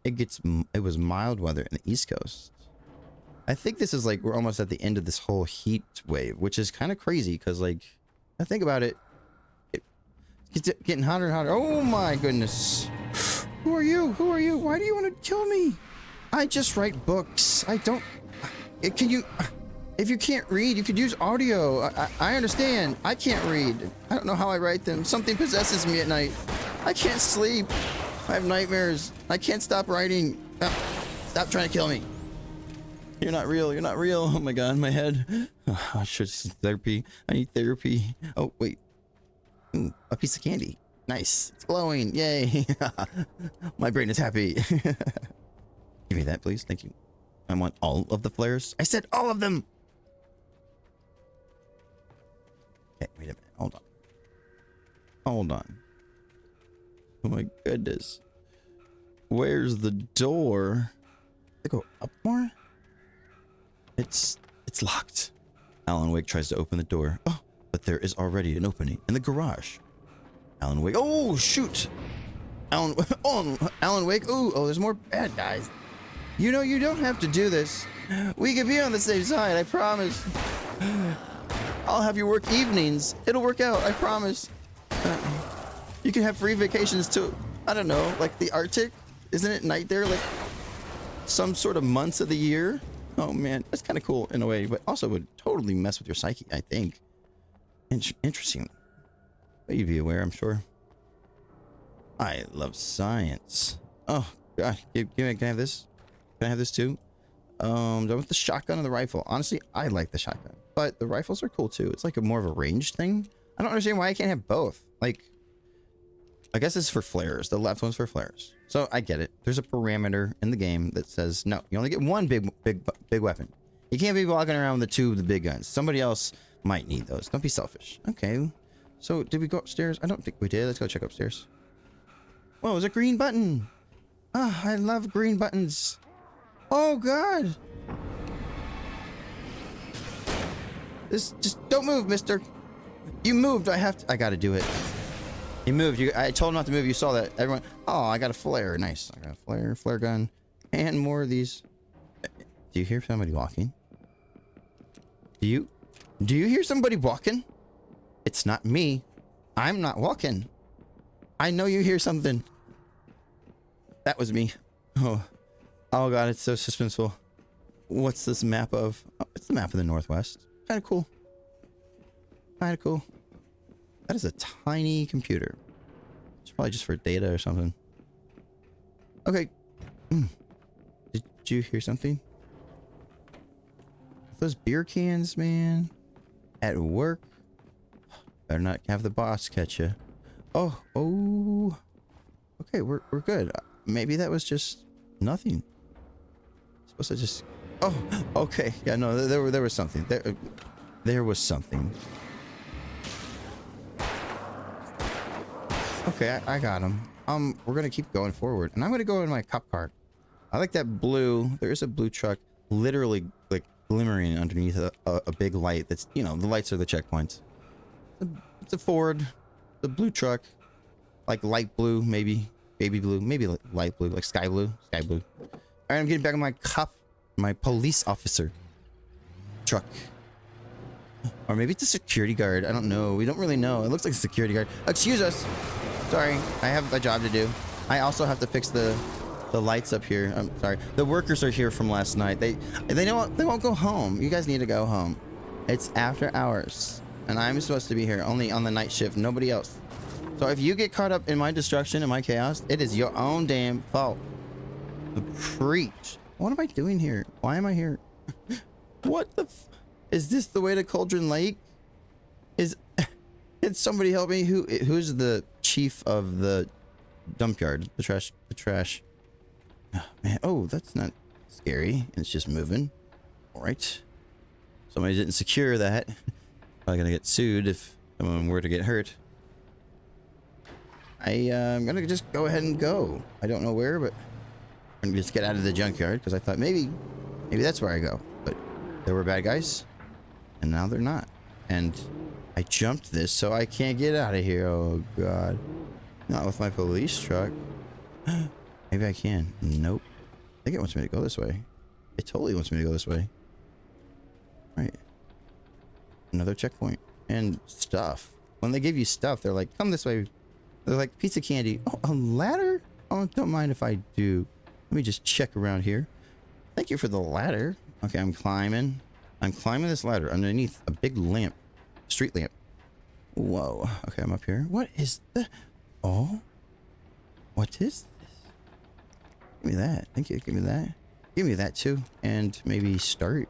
It was mild weather in the East Coast. I think this is like, we're almost at the end of this whole heat wave, which is kind of crazy because, like, I think about it, it's getting hotter and hotter. Oh my goodness. Who are you? Who are you? Why do you want to kill me? I just write books. I don't... If you can't read, you could use audio. I understand. I can't read. I don't know how I write them. Something possesses me at night. I can't sleep. I have nightmares. I can't stop writing. Stop trying to kill me. You're not real. You're not real. Oh my god, my head. Oh, I should see therapy. I need therapy. Oh, wait. Ooh, a piece of candy. Nice. It's glowing. Yay. My brain is happy. Give me that, please. Thank you. I want all of the flares. I said all of them. Okay, wait a minute. Hold on. Hold on. Oh my goodness. Where's the door? I go up more? It's locked. Alan Wake tries to open the door. Oh, but there is already an opening in the garage. Alan Wake. Oh, shoot. Alan Wake. Oh, there's more bad guys. You know, you don't have to do this. We can be on the same side, I promise. I'll have you work evenings. It'll work out, I promise. You can have free vacations to, I don't know, like the Arctic. Isn't it night there, like some sort of months of the year? Oh man, that's kind of cool in a way, but also would totally mess with your psyche, I think. Interesting. But you'd be aware, I'm sure. I love science. Oh god, can I have this? Can I have this too? Done with the shotgun and the rifle. Honestly, I like the shotgun, but the rifles are cool too. It's like more of a range thing. I don't understand why I can't have both. Like, I guess it's for flares. The left one's for flares. So I get it. There's a parameter in the game that says, no, you only get one big weapon. You can't be walking around with the big guns. Somebody else might need those. Don't be selfish. Okay. So did we go upstairs? I don't think we did. Let's go check upstairs. Whoa, there's a green button. Ah, I love green buttons. Oh God. This just don't move, mister. You moved. I gotta do it. He moved. I told him not to move. You saw that. Everyone. Oh, I got a flare. Nice. I got a flare gun, and more of these. Do you hear somebody walking? Do you hear somebody walking? It's not me. I'm not walking. I know you hear something. That was me. Oh God, it's so suspenseful. What's this map of? Oh, it's the map of the Northwest. Kind of cool. Kind of cool. That is a tiny computer. It's probably just for data or something. Okay. Did you hear something? Those beer cans, man. At work. Better not have the boss catch you. Oh. Okay, we're good. Maybe that was just nothing. Supposed to just. Oh, okay. Yeah, no, there was something. There was something. Okay, I got him. We're gonna keep going forward, and I'm gonna go in my cop car. I like that blue. There is a blue truck, literally like glimmering underneath a big light. That's, you know, the lights are the checkpoints. It's a Ford, the blue truck, like light blue, maybe baby blue, maybe light blue, like sky blue. All right, I'm getting back in my police officer truck. Or maybe it's a security guard. I don't know. We don't really know. It looks like a security guard. Excuse us. Sorry, I have a job to do. I also have to fix the lights up here. I'm sorry. The workers are here from last night. They won't go home. You guys need to go home. It's after hours, and I'm supposed to be here only on the night shift. Nobody else. So if you get caught up in my destruction and my chaos, it is your own damn fault. Preach. What am I doing here? Why am I here? What the is this the way to Cauldron Lake? Can somebody help me? Who's the chief of the dump yard? The trash. Oh, man. Oh, that's not scary. It's just moving. All right. Somebody didn't secure that. Probably gonna get sued if someone were to get hurt. I'm gonna just go ahead and go. I don't know where, but I'm gonna just get out of the junkyard because I thought maybe that's where I go. But there were bad guys, and now they're not. And I jumped this, so I can't get out of here. Oh God, not with my police truck. Maybe I can. Nope. I think it wants me to go this way. It totally wants me to go this way. All right. Another checkpoint and stuff. When they give you stuff, they're like, "Come this way." They're like pizza candy. Oh, a ladder? Oh, don't mind if I do. Let me just check around here. Thank you for the ladder. Okay, I'm climbing. I'm climbing this ladder underneath a big lamp. Street lamp. Whoa. Okay, I'm up here. What is the... Oh? What is this? Give me that. Thank you. Give me that. Give me that too. And maybe start.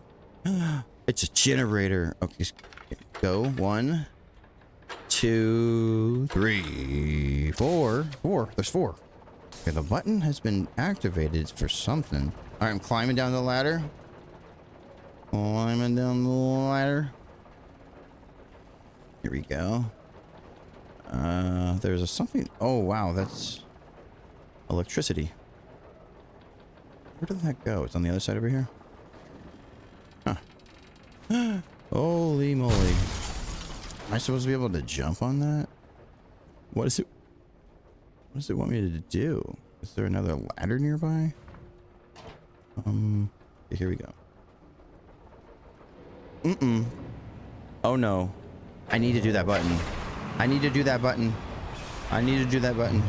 It's a generator. Okay, go. 1, 2, 3, 4. There's 4. Okay, the button has been activated for something. All right, I'm climbing down the ladder. Climbing down the ladder. Here we go. There's a something. Oh, wow, that's electricity. Where did that go? It's on the other side over here. Huh. Holy moly. Am I supposed to be able to jump on that? What is it? What does it want me to do? Is there another ladder nearby? Here we go. Oh no. I need to do that button. I need to do that button.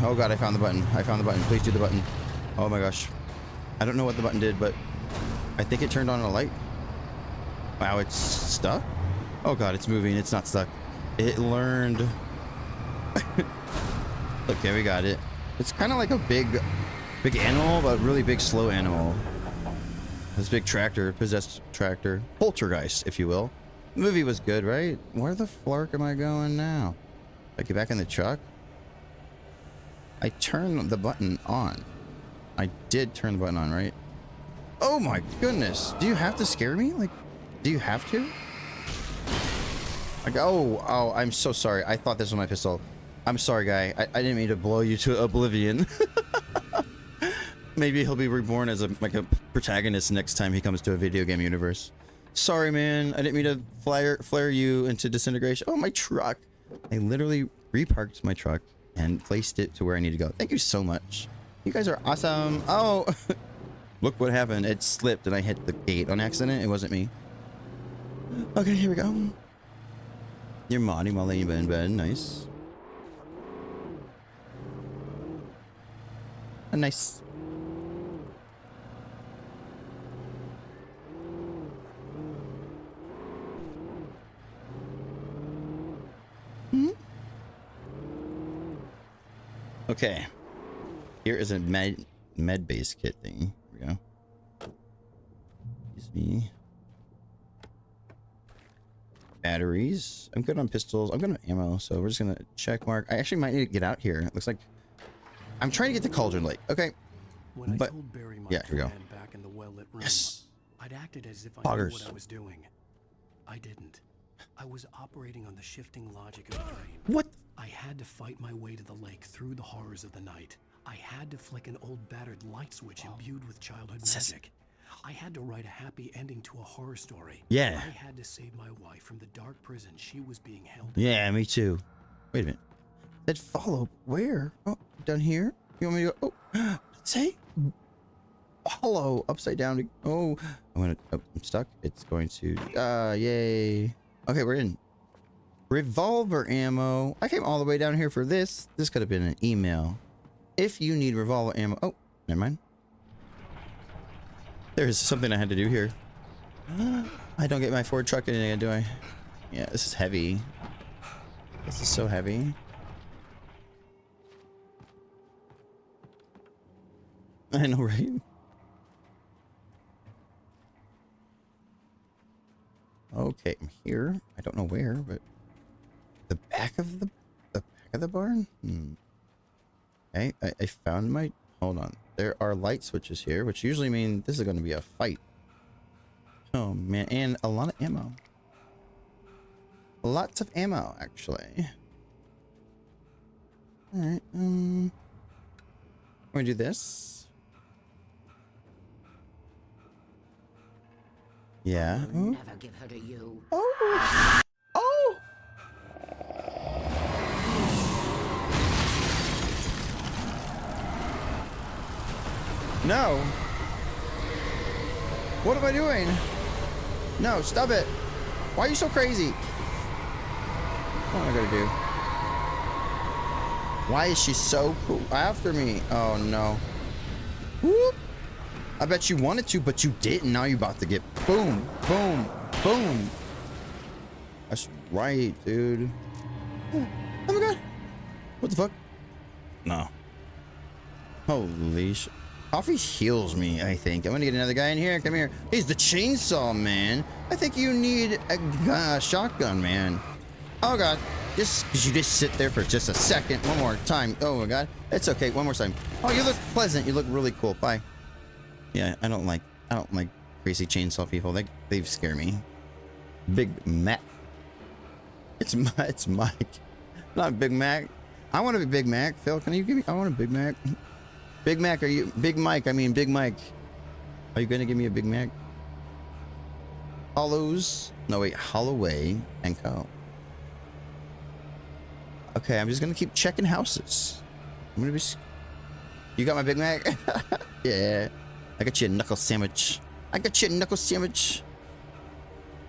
Oh God, I found the button. Please do the button. Oh my gosh. I don't know what the button did, but I think it turned on a light. Wow, it's stuck? Oh God, it's moving. It's not stuck. It learned. Okay, we got it. It's kind of like a big animal, but really big, slow animal. This big tractor, possessed tractor. Poltergeist, if you will. The movie was good, right? Where the flark am I going now? I get back in the truck? I turned the button on. I did turn the button on, right? Oh my goodness. Do you have to scare me? Like, do you have to? Like, oh, I'm so sorry. I thought this was my pistol. I'm sorry, guy. I didn't mean to blow you to oblivion. Maybe he'll be reborn as a protagonist next time he comes to a video game universe. Sorry, man. I didn't mean to flare you into disintegration. Oh, my truck. I literally reparked my truck and placed it to where I need to go. Thank you so much. You guys are awesome. Oh, look what happened. It slipped and I hit the gate on accident. It wasn't me. Okay, here we go. You're modding while laying in bed. Nice. Nice. Okay. Here is a med base kit thing. Here we go. Excuse me. Batteries. I'm good on pistols. I'm good on ammo, so we're just gonna check mark. I actually might need to get out here. It looks like I'm trying to get to Cauldron Lake. Okay. When but I told Barry my yeah, here we go. plan back in the well-lit room, Yes. I'd acted as if I Poggers. knew what I was doing. I didn't. I was operating on the shifting logic of the dream. What? I had to fight my way to the lake through the horrors of the night. I had to flick an old battered light switch imbued with childhood magic. I had to write a happy ending to a horror story. Yeah. I had to save my wife from the dark prison she was being held in. Yeah, me too. Wait a minute. That follow where? Oh, down here? You want me to go? Oh, say follow upside down. Oh, I'm stuck. It's going to. Yay. Okay, we're in. Revolver ammo. I came all the way down here for this. This could have been an email. If you need revolver ammo. Oh, never mind. There's something I had to do here. I don't get my Ford truck in again, do I? Yeah, this is heavy. This is so heavy. I know, right? Okay, I'm here. I don't know where, but the back of the barn. Okay, I found my. Hold on. There are light switches here, which usually mean this is going to be a fight. Oh man, and a lot of ammo. Lots of ammo, actually. All right. I'm gonna do this. Yeah. I'll never give her to you. Oh. Oh. No. What am I doing? No, stop it. Why are you so crazy? What am I gonna do? Why is she so cool after me? Oh no. Whoop. I bet you wanted to, but you didn't. Now you're about to get boom, boom, boom. That's right, dude. Oh my god. What the fuck? No. Holy shit. Coffee heals me, I think. I'm gonna get another guy in here. Come here. He's the chainsaw man. I think you need a shotgun, man. Oh god. Just because you just sit there for just a second. One more time. Oh my god. It's okay. One more time. Oh, you look pleasant. You look really cool. Bye. Yeah, I don't like crazy chainsaw people. They scare me. Big Mac. It's Mike. Not Big Mac. I want to be Big Mac. Phil, can you give me? I want a Big Mac. Big Mac, are you Big Mike? I mean Big Mike. Are you gonna give me a Big Mac? Hollows. No wait, Holloway and Co. Okay, I'm just gonna keep checking houses. I'm gonna be. You got my Big Mac? Yeah. I got you a knuckle sandwich. I got you a knuckle sandwich.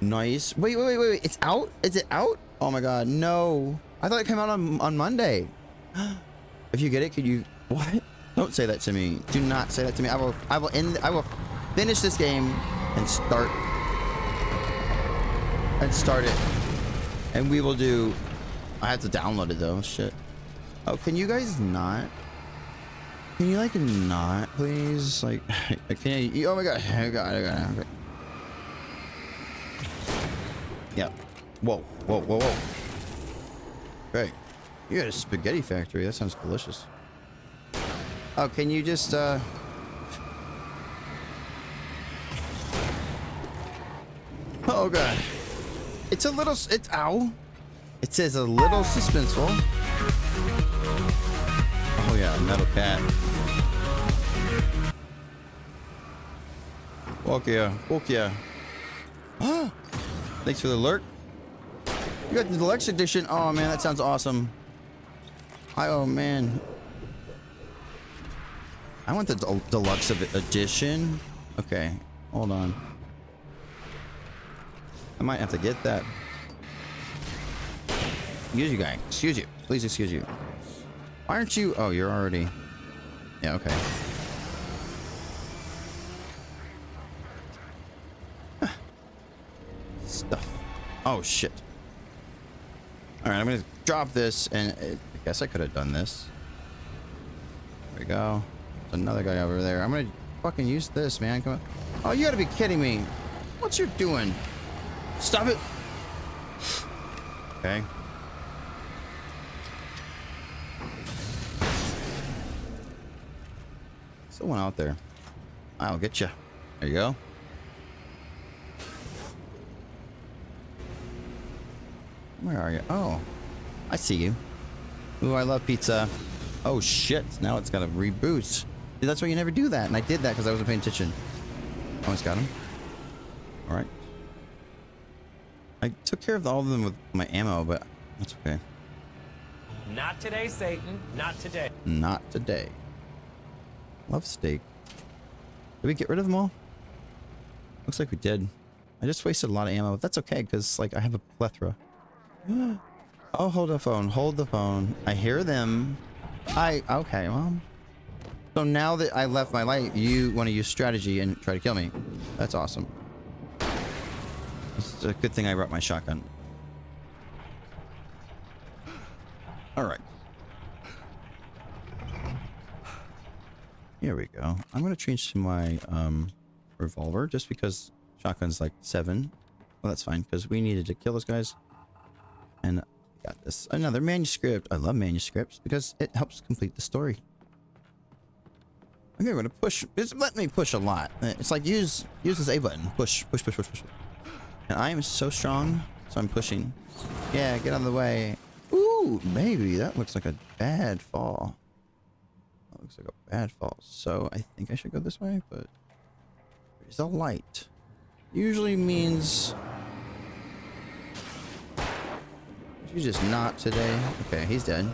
Nice. Wait. It's out? Is it out? Oh my god, no. I thought it came out on Monday. If you get it, could you what? Don't say that to me. Do not say that to me. I will finish this game and start it. And we will do. I have to download it though. Shit. Oh, can you guys not? Can you like not, please? Like, can you? Oh my god. Oh god. Okay. Yeah. Whoa. Great. You got a spaghetti factory. That sounds delicious. Oh, can you just, Oh god. It's a little, ow. It says a little suspenseful. Oh yeah, metal cat. Walk yeah. Thanks for the alert. You got the deluxe edition. Oh man, that sounds awesome. Oh man. I want the deluxe edition. Okay, hold on. I might have to get that. Excuse you, guy. Excuse you. Please excuse you. Why aren't you? Oh, you're already. Yeah, okay. Stuff. Oh, shit. All right, I'm going to drop this, and I guess I could have done this. There we go. There's another guy over there. I'm going to fucking use this, man. Come on. Oh, you got to be kidding me. What you doing? Stop it. Okay. Someone out there. I'll get you. There you go. Where are you? Oh, I see you. Ooh, I love pizza. Oh shit! Now it's got a reboot. See, that's why you never do that, and I did that because I wasn't paying attention. Almost got him. All right. I took care of all of them with my ammo, but that's okay. Not today, Satan. Not today. Not today. Love steak. Did we get rid of them all? Looks like we did. I just wasted a lot of ammo. That's okay, because like I have a plethora. Oh, hold the phone. Hold the phone. I hear them. Okay, well. So now that I left my light, you want to use strategy and try to kill me. That's awesome. It's a good thing I brought my shotgun. Alright. Here we go. I'm going to change to my revolver just because shotgun's like 7. Well, that's fine because we needed to kill those guys. And got this. Another manuscript. I love manuscripts because it helps complete the story. Okay, we're going to push. It's letting me push a lot. It's like use this A button. Push. And I am so strong, so I'm pushing. Yeah, get out of the way. Ooh, baby, that looks like a bad fall. That looks like a bad fall. So I think I should go this way, but there's a light. Usually means you just not today. Okay, he's dead.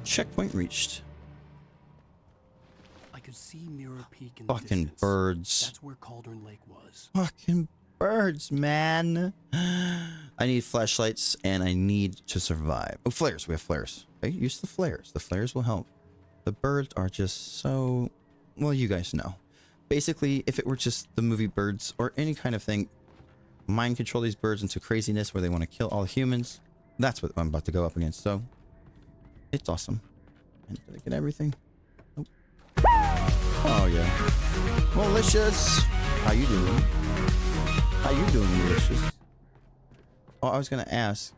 Checkpoint reached. I could see Mirror Peak in the Fucking distance. birds. That's where Cauldron Lake was. Fucking birds, man. I need flashlights and I need to survive. Oh, flares. We have flares. Okay, use the flares. The flares will help. The birds are just so... Well, you guys know. Basically, if it were just the movie Birds or any kind of thing, mind control these birds into craziness where they want to kill all humans. That's what I'm about to go up against. So, it's awesome. And did I get everything? Nope. Oh, yeah. Malicious. How you doing? How you doing, Malicious? Oh, I was going to ask.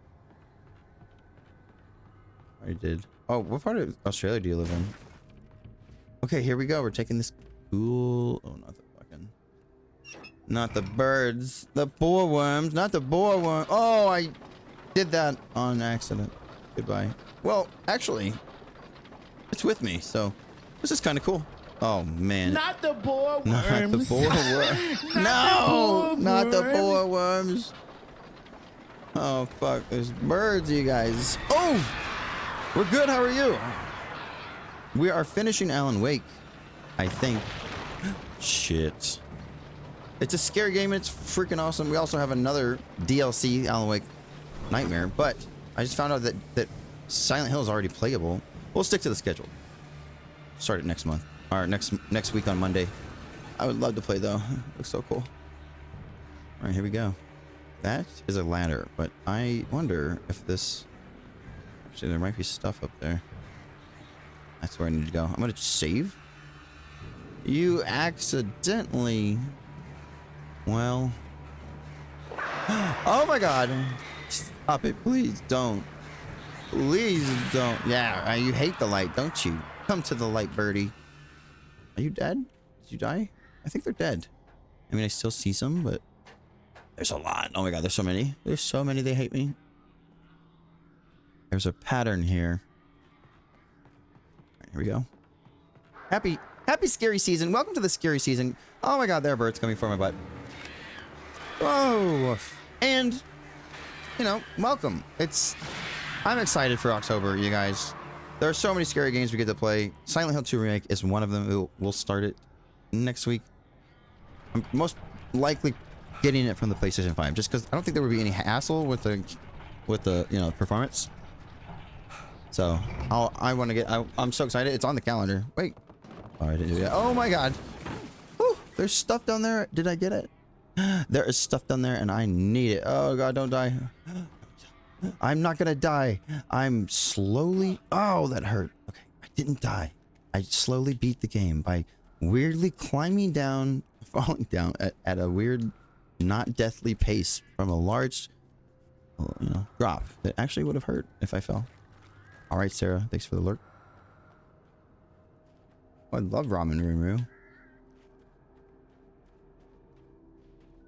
I did. Oh, what part of Australia do you live in? Okay, here we go. We're taking this cool... Oh, not the fucking... Not the birds. The boar worms. Not the boar worm. Oh, I did that on accident. Goodbye. Well, actually, it's with me, so this is kind of cool. Oh, man. Not the boar worms. Not the boar worms. No! Not the boar worms. Oh, fuck. There's birds, you guys. Oh! We're good. How are you? We are finishing Alan Wake, I think. Shit. It's a scary game and it's freaking awesome. We also have another DLC, Alan Wake Nightmare, but I just found out that Silent Hill is already playable. We'll stick to the schedule. Start it next month. Or next week on Monday. I would love to play though. Looks so cool. Alright, here we go. That is a ladder, but I wonder if this... Actually, there might be stuff up there. That's where I need to go. I'm gonna save. You accidentally... Well... Oh my god! Stop it, please don't. Please don't. Yeah, you hate the light, don't you? Come to the light, birdie. Are you dead? Did you die? I think they're dead. I mean, I still see some, but... There's a lot. Oh my god, there's so many. There's so many, they hate me. There's a pattern here. Here we go. Happy scary season. Welcome to the scary season. Oh my god, there are birds coming for my butt. Whoa. And, you know, welcome. I'm excited for October, you guys. There are so many scary games we get to play. Silent Hill 2 Remake is one of them. We'll start it next week. I'm most likely getting it from the PlayStation 5, just because I don't think there would be any hassle with the you know, performance. So I'm so excited. It's on the calendar. Wait. Oh, I didn't do that. Oh my god. Whew, there's stuff down there. Did I get it? There is stuff down there and I need it. Oh god, don't die. I'm not gonna die. I'm slowly... Oh, that hurt. Okay, I didn't die. I slowly beat the game by weirdly climbing down, falling down at a weird, not deathly pace from a large, you know, drop that actually would have hurt if I fell. All right, Sarah. Thanks for the lurk. Oh, I love ramen Rumu.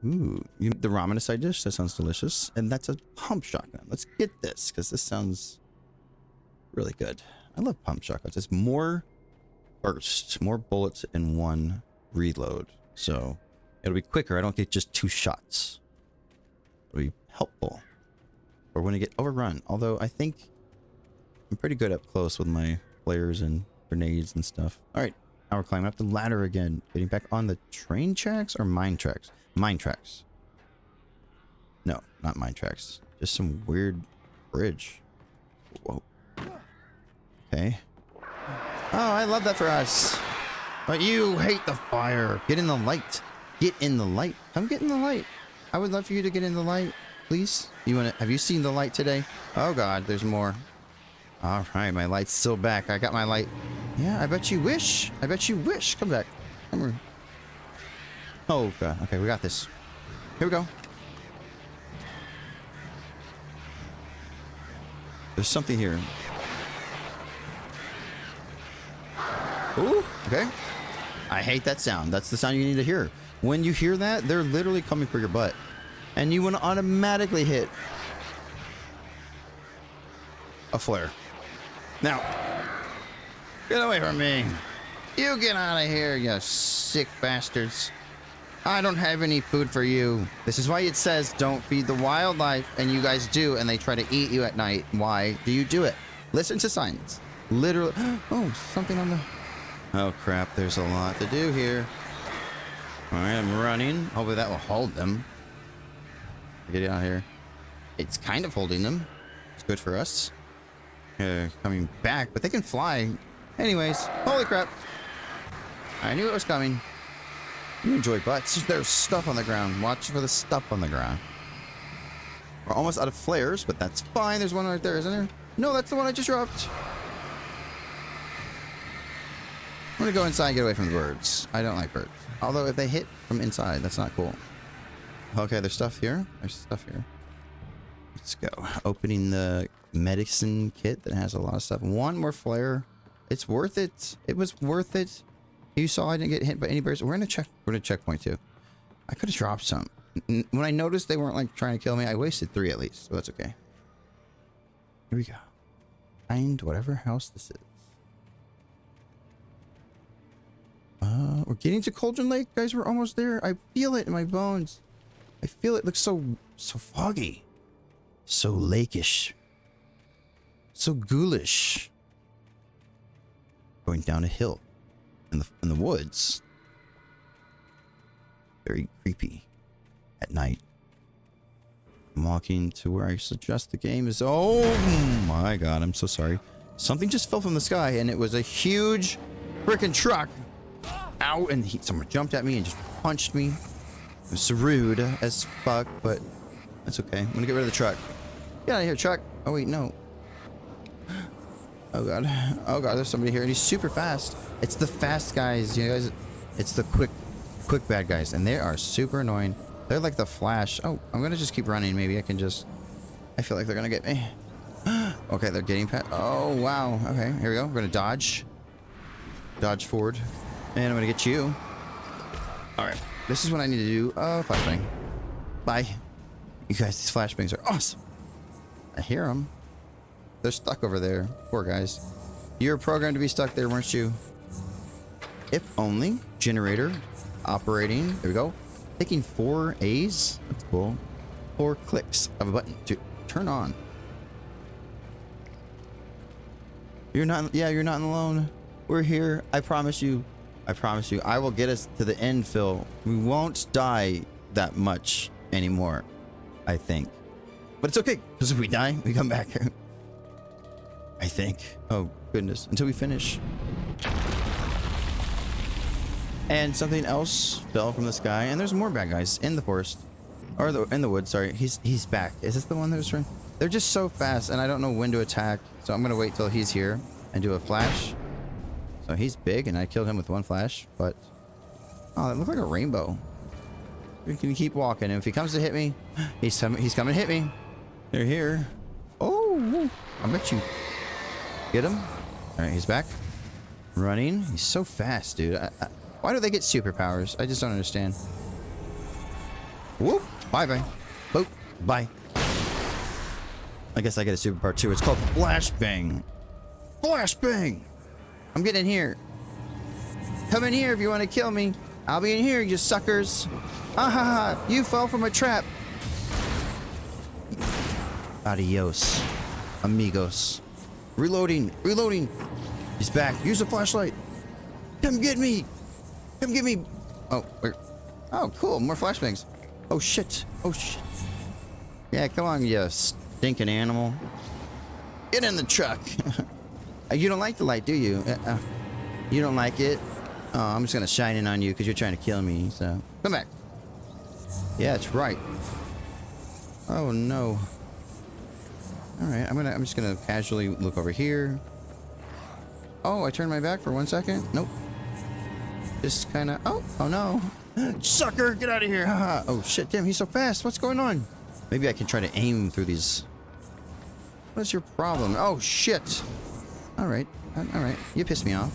Ooh, the ramen side dish. That sounds delicious. And that's a pump shotgun. Let's get this because this sounds really good. I love pump shotguns. It's more burst, more bullets in one reload. So it'll be quicker. I don't get just 2 shots. It'll be helpful. Or when I get overrun. Although I think I'm pretty good up close with my flares and grenades and stuff. All right, now we're climbing up the ladder again. Getting back on the train tracks or mine tracks? Mine tracks. No, not mine tracks. Just some weird bridge. Whoa. Okay. Oh, I love that for us. But you hate the fire. Get in the light. Get in the light. Come get in the light. I would love for you to get in the light, please. Have you seen the light today? Oh god, there's more. All right, my light's still back. I got my light. Yeah, I bet you wish. I bet you wish. Come back. Come here. Oh god. Okay, we got this. Here we go. There's something here. Ooh, okay. I hate that sound. That's the sound you need to hear. When you hear that, they're literally coming for your butt. And you want to automatically hit a flare. Now, get away from me. You get out of here, you sick bastards. I don't have any food for you. This is why it says don't feed the wildlife, and you guys do, and they try to eat you at night. Why do you do it? Listen to science. Literally. Oh, something on the... Oh, crap. There's a lot to do here. All right, I'm running. Hopefully that will hold them. Get out of here. It's kind of holding them. It's good for us. Coming back, but they can fly. Anyways, holy crap. I knew it was coming. You enjoy butts. There's stuff on the ground. Watch for the stuff on the ground. We're almost out of flares, but that's fine. There's one right there, isn't there? No, that's the one I just dropped. I'm gonna go inside and get away from the birds. I don't like birds. Although if they hit from inside, that's not cool. Okay, there's stuff here. There's stuff here. Let's go. Opening the medicine kit that has a lot of stuff. One more flare. It's worth it. It was worth it. You saw I didn't get hit by any birds. We're gonna checkpoint too. I could have dropped some. When I noticed they weren't like trying to kill me, I wasted 3 at least. So that's okay. Here we go. Find whatever house this is. We're getting to Cauldron Lake, guys. We're almost there. I feel it in my bones. I feel it. Looks so foggy, so lakeish, so ghoulish. Going down a hill in the woods. Very creepy at night. I'm walking to where I suggest the game is. Oh my god! I'm so sorry. Something just fell from the sky, and it was a huge freaking truck. Ow! And someone jumped at me and just punched me. It was so rude as fuck, but that's okay. I'm gonna get rid of the truck. Get out of here, truck. Oh wait, no. Oh god. Oh god, there's somebody here, and he's super fast. It's the fast guys, you guys. It's the quick bad guys, and they are super annoying. They're like the Flash. Oh, I'm gonna just keep running. Maybe I can just... I feel like they're gonna get me. Okay, they're getting past... Oh, wow. Okay, here we go. We're gonna dodge. Dodge forward. And I'm gonna get you. Alright. This is what I need to do. Oh, flashbang. Bye. You guys, these flashbangs are awesome. I hear them. They're stuck over there. Poor guys. You were programmed to be stuck there, weren't you? If only. Generator. Operating. There we go. Taking 4 A's. That's cool. 4 clicks of a button to turn on. You're not, yeah, you're not alone. We're here. I promise you. I promise you. I will get us to the end, Phil. We won't die that much anymore, I think. But it's okay, because if we die, we come back. I think. Oh, goodness. Until we finish. And something else fell from the sky, and there's more bad guys in the forest. Or in the woods, sorry. He's back. Is this the one that was trying? They're just so fast, and I don't know when to attack. So I'm going to wait till he's here and do a flash. So he's big, and I killed him with 1 flash, but... Oh, that looked like a rainbow. We can keep walking, and if he comes to hit me, he's coming to hit me. They're here. Oh, I bet you. Get him. All right, he's back. Running. He's so fast, dude. Why do they get superpowers? I just don't understand. Whoop. Bye-bye. Boop. Bye. I guess I get a superpower too. It's called Flashbang. Flashbang. I'm getting in here. Come in here if you want to kill me. I'll be in here, you suckers. Ah ha ha. You fell from a trap. Adios, amigos. Reloading. Reloading. He's back. Use a flashlight. Come get me. Come get me. Oh, where? Oh, cool. More flashbangs. Oh, shit. Oh, shit. Yeah, come on, you stinking animal. Get in the truck. You don't like the light, do you? You don't like it? Oh, I'm just gonna shine in on you because you're trying to kill me, so... Come back. Yeah, that's right. Oh, no. Alright, I'm just gonna casually look over here. Oh, I turned my back for 1 second? Nope. Just kinda... Oh no. Sucker, get out of here. Haha. Oh, shit, damn, he's so fast. What's going on? Maybe I can try to aim through these... What's your problem? Oh, shit. Alright. Alright. You pissed me off.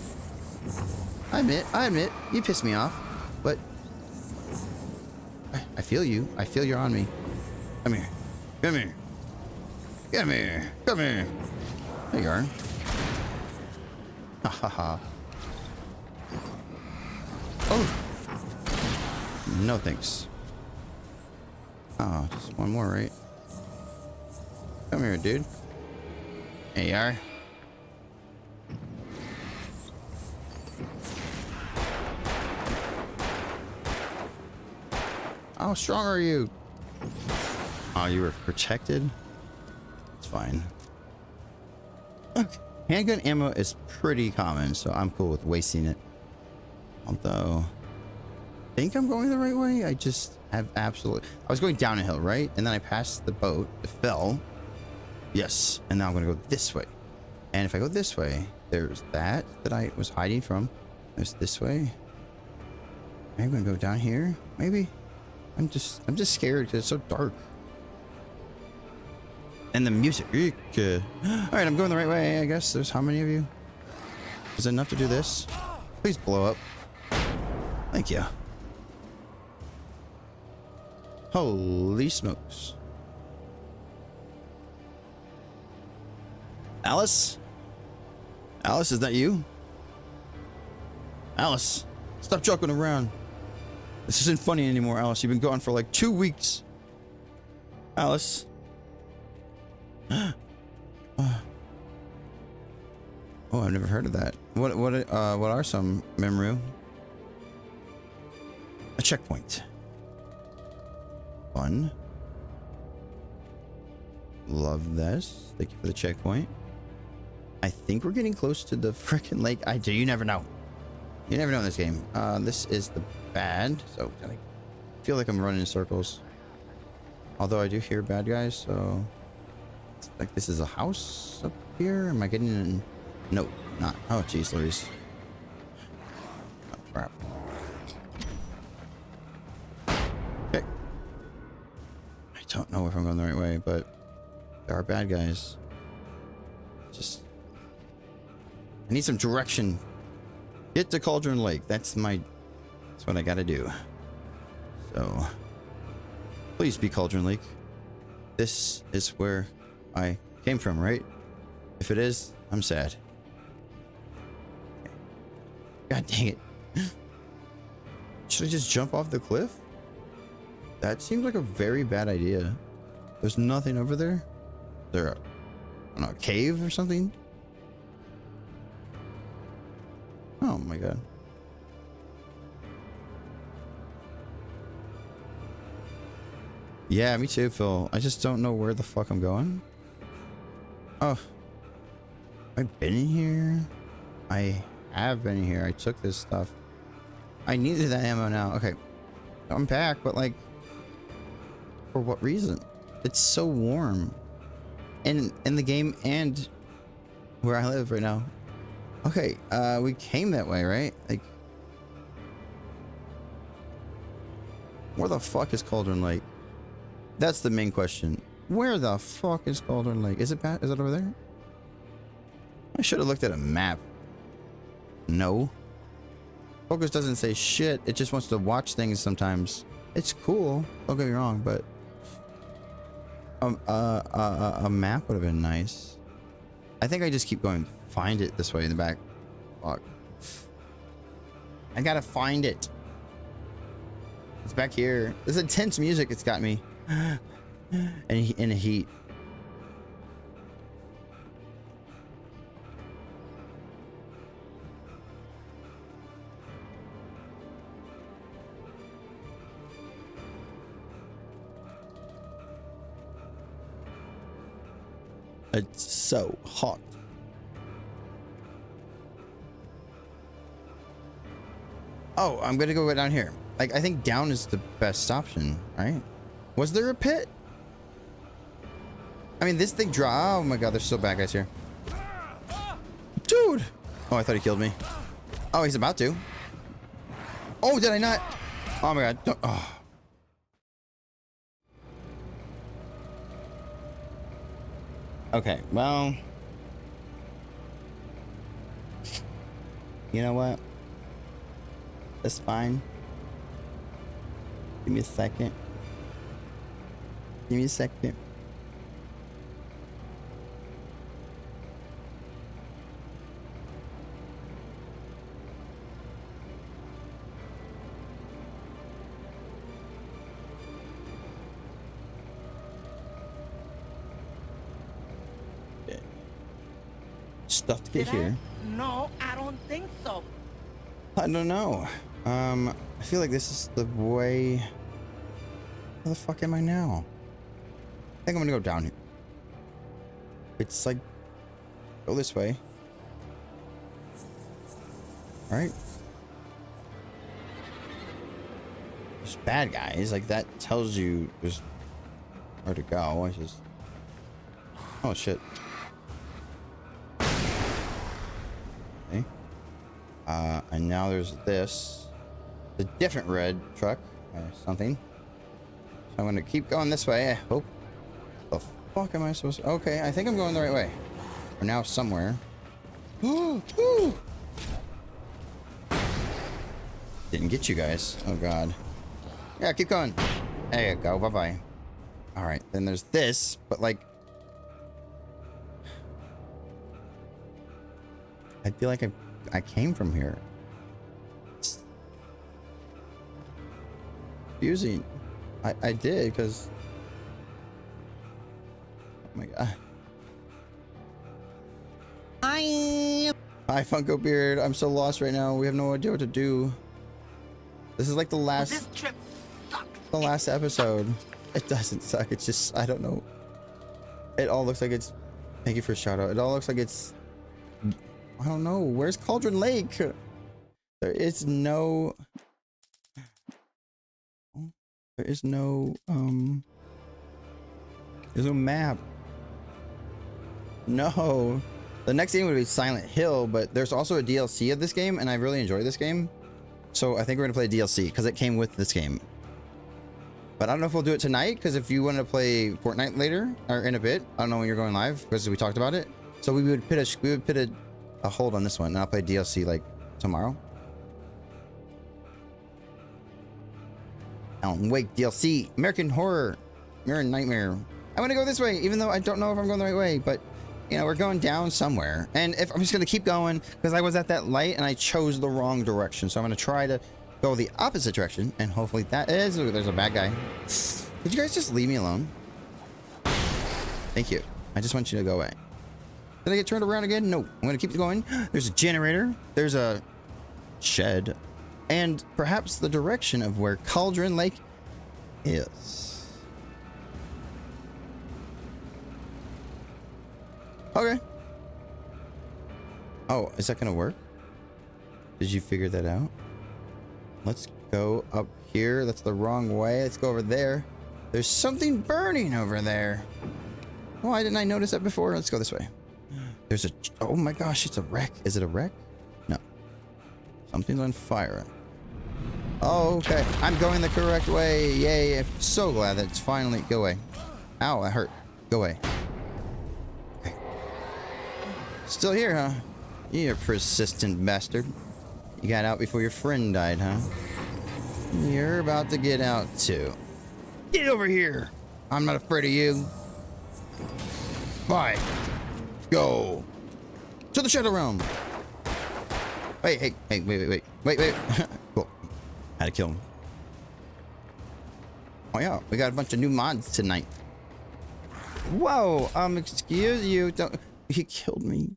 I admit. You pissed me off. But... I feel you. I feel you're on me. Come here. Come here. Come here. Come here. There you are. Ha ha ha. Oh. No thanks. Oh, just one more, right? Come here, dude. There you are. How strong are you? Oh, you were protected? It's fine. Okay. Handgun ammo is pretty common, so I'm cool with wasting it. Although, I think I'm going the right way. I just have absolutely... I was going down a hill, right? And then I passed the boat. It fell. Yes. And now I'm going to go this way. And if I go this way, there's that I was hiding from. There's this way. Maybe I'm going to go down here. Maybe. I'm just scared because it's so dark. And the music. Alright, I'm going the right way, I guess. There's how many of you? Is it enough to do this? Please blow up. Thank you. Holy smokes. Alice? Alice, is that you? Alice, stop joking around. This isn't funny anymore, Alice. You've been gone for like 2 weeks. Alice. Oh, I've never heard of that. What are some, Memru? A checkpoint. Fun. Love this. Thank you for the checkpoint. I think we're getting close to the frickin' lake. You never know. You never know in this game. This is the bad. So I feel like I'm running in circles. Although I do hear bad guys, so it's like this is a house up here. Am I getting in? No, not. Oh, jeez, Louise. Oh, crap. Okay. I don't know if I'm going the right way, but there are bad guys. Just I need some direction. Get to Cauldron Lake. That's what I gotta do. So Please be Cauldron Lake. This is where I came from, right? If it is, I'm sad. God dang it. Should I just jump off the cliff? That seems like a very bad idea. There's nothing over there? Is there a, I don't know, a cave or something? Oh my god. Yeah, me too, Phil. I just don't know where the fuck I'm going. Oh. I've been in here? I have been in here. I took this stuff. I needed that ammo now. Okay. I'm back, but like... For what reason? It's so warm. In the game and where I live right now. Okay, we came that way, right? Like... Where the fuck is Cauldron Lake? That's the main question. Where the fuck is Cauldron Lake? Is it bad? Is it over there? I should have looked at a map. No. Focus doesn't say shit. It just wants to watch things sometimes. It's cool. Don't get me wrong, but a map would have been nice. I think I just keep going. Find it this way in the back. Fuck. I gotta find it. It's back here. This intense music. It's got me. In a heat. It's so hot. Oh, I'm gonna go down here. Like, I think down is the best option, right? Was there a pit? I mean, this thing oh my god, there's still bad guys here. Dude! Oh, I thought he killed me. Oh, he's about to. Oh, did I not? Oh my god. Don't, oh. Okay, well. You know what? That's fine. Give me a second. Give me a second. Okay. Stuff to get here. No, I don't think so. I don't know. I feel like this is the way. Where the fuck am I now? I think I'm gonna go down here. It's like, go this way. All right. There's bad guys. Like, that tells you there's where to go. I just. Oh shit. Okay. And now there's this. The different red truck or something. So I'm gonna keep going this way. I hope. The fuck am I supposed to? Okay, I think I'm going the right way. We're now somewhere. Ooh, ooh. Didn't get you guys. Oh god. Yeah, keep going. There you go. Bye bye. All right, then there's this, but like, I feel like I came from here. It's confusing. I did because. Oh my god. Hi, Funko Beard. I'm so lost right now. We have no idea what to do. This is like the last. This trip sucks. The last episode. It doesn't suck. It's just, I don't know. It all looks like it's. Thank you for a shout out. It all looks like it's. I don't know. Where's Cauldron Lake? There is no. There is no. There's no map. No. The next game would be Silent Hill, but there's also a DLC of this game, and I really enjoy this game. So I think we're gonna play DLC because it came with this game. But I don't know if we'll do it tonight, because if you want to play Fortnite later or in a bit, I don't know when you're going live because we talked about it. So we would put a hold on this one, and I'll play DLC like tomorrow. Alan Wake DLC, American Horror, Mirror Nightmare. I want to go this way, even though I don't know if I'm going the right way, but you know, we're going down somewhere. And if I'm just going to keep going because I was at that light and I chose the wrong direction. So I'm going to try to go the opposite direction and hopefully that is, ooh, there's a bad guy. Did you guys just leave me alone? Thank you. I just want you to go away. Did I get turned around again? No. I'm going to keep going. There's a generator. There's a shed. And perhaps the direction of where Cauldron Lake is. Okay. Oh, is that going to work? Did you figure that out? Let's go up here. That's the wrong way. Let's go over there. There's something burning over there. Why didn't I notice that before? Let's go this way. There's a... Oh my gosh, it's a wreck. Is it a wreck? No. Something's on fire. Oh, okay. I'm going the correct way. Yay. I'm so glad that it's finally... Go away. Ow, that hurt. Go away. Okay. Still here, huh? You're a persistent bastard. You got out before your friend died, huh? You're about to get out, too. Get over here. I'm not afraid of you. Bye. Go. To the Shadow Realm. Wait. Cool. Had to kill him. Oh yeah, we got a bunch of new mods tonight. Whoa, excuse you. Don't. He killed me.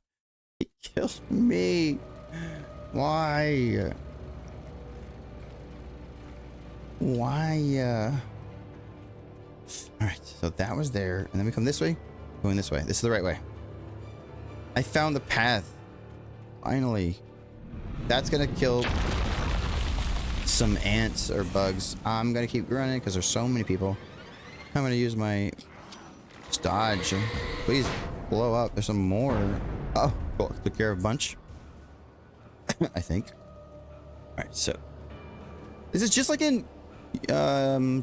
He killed me. Why? Why? All right, so that was there, and then we come this way. Going this way. This is the right way. I found the path. Finally. That's gonna kill some ants or bugs. I'm gonna keep running because there's so many people. I'm gonna use my dodge. Please blow up. There's some more. Oh, cool. Took care of a bunch. I think. Alright, so this is just like in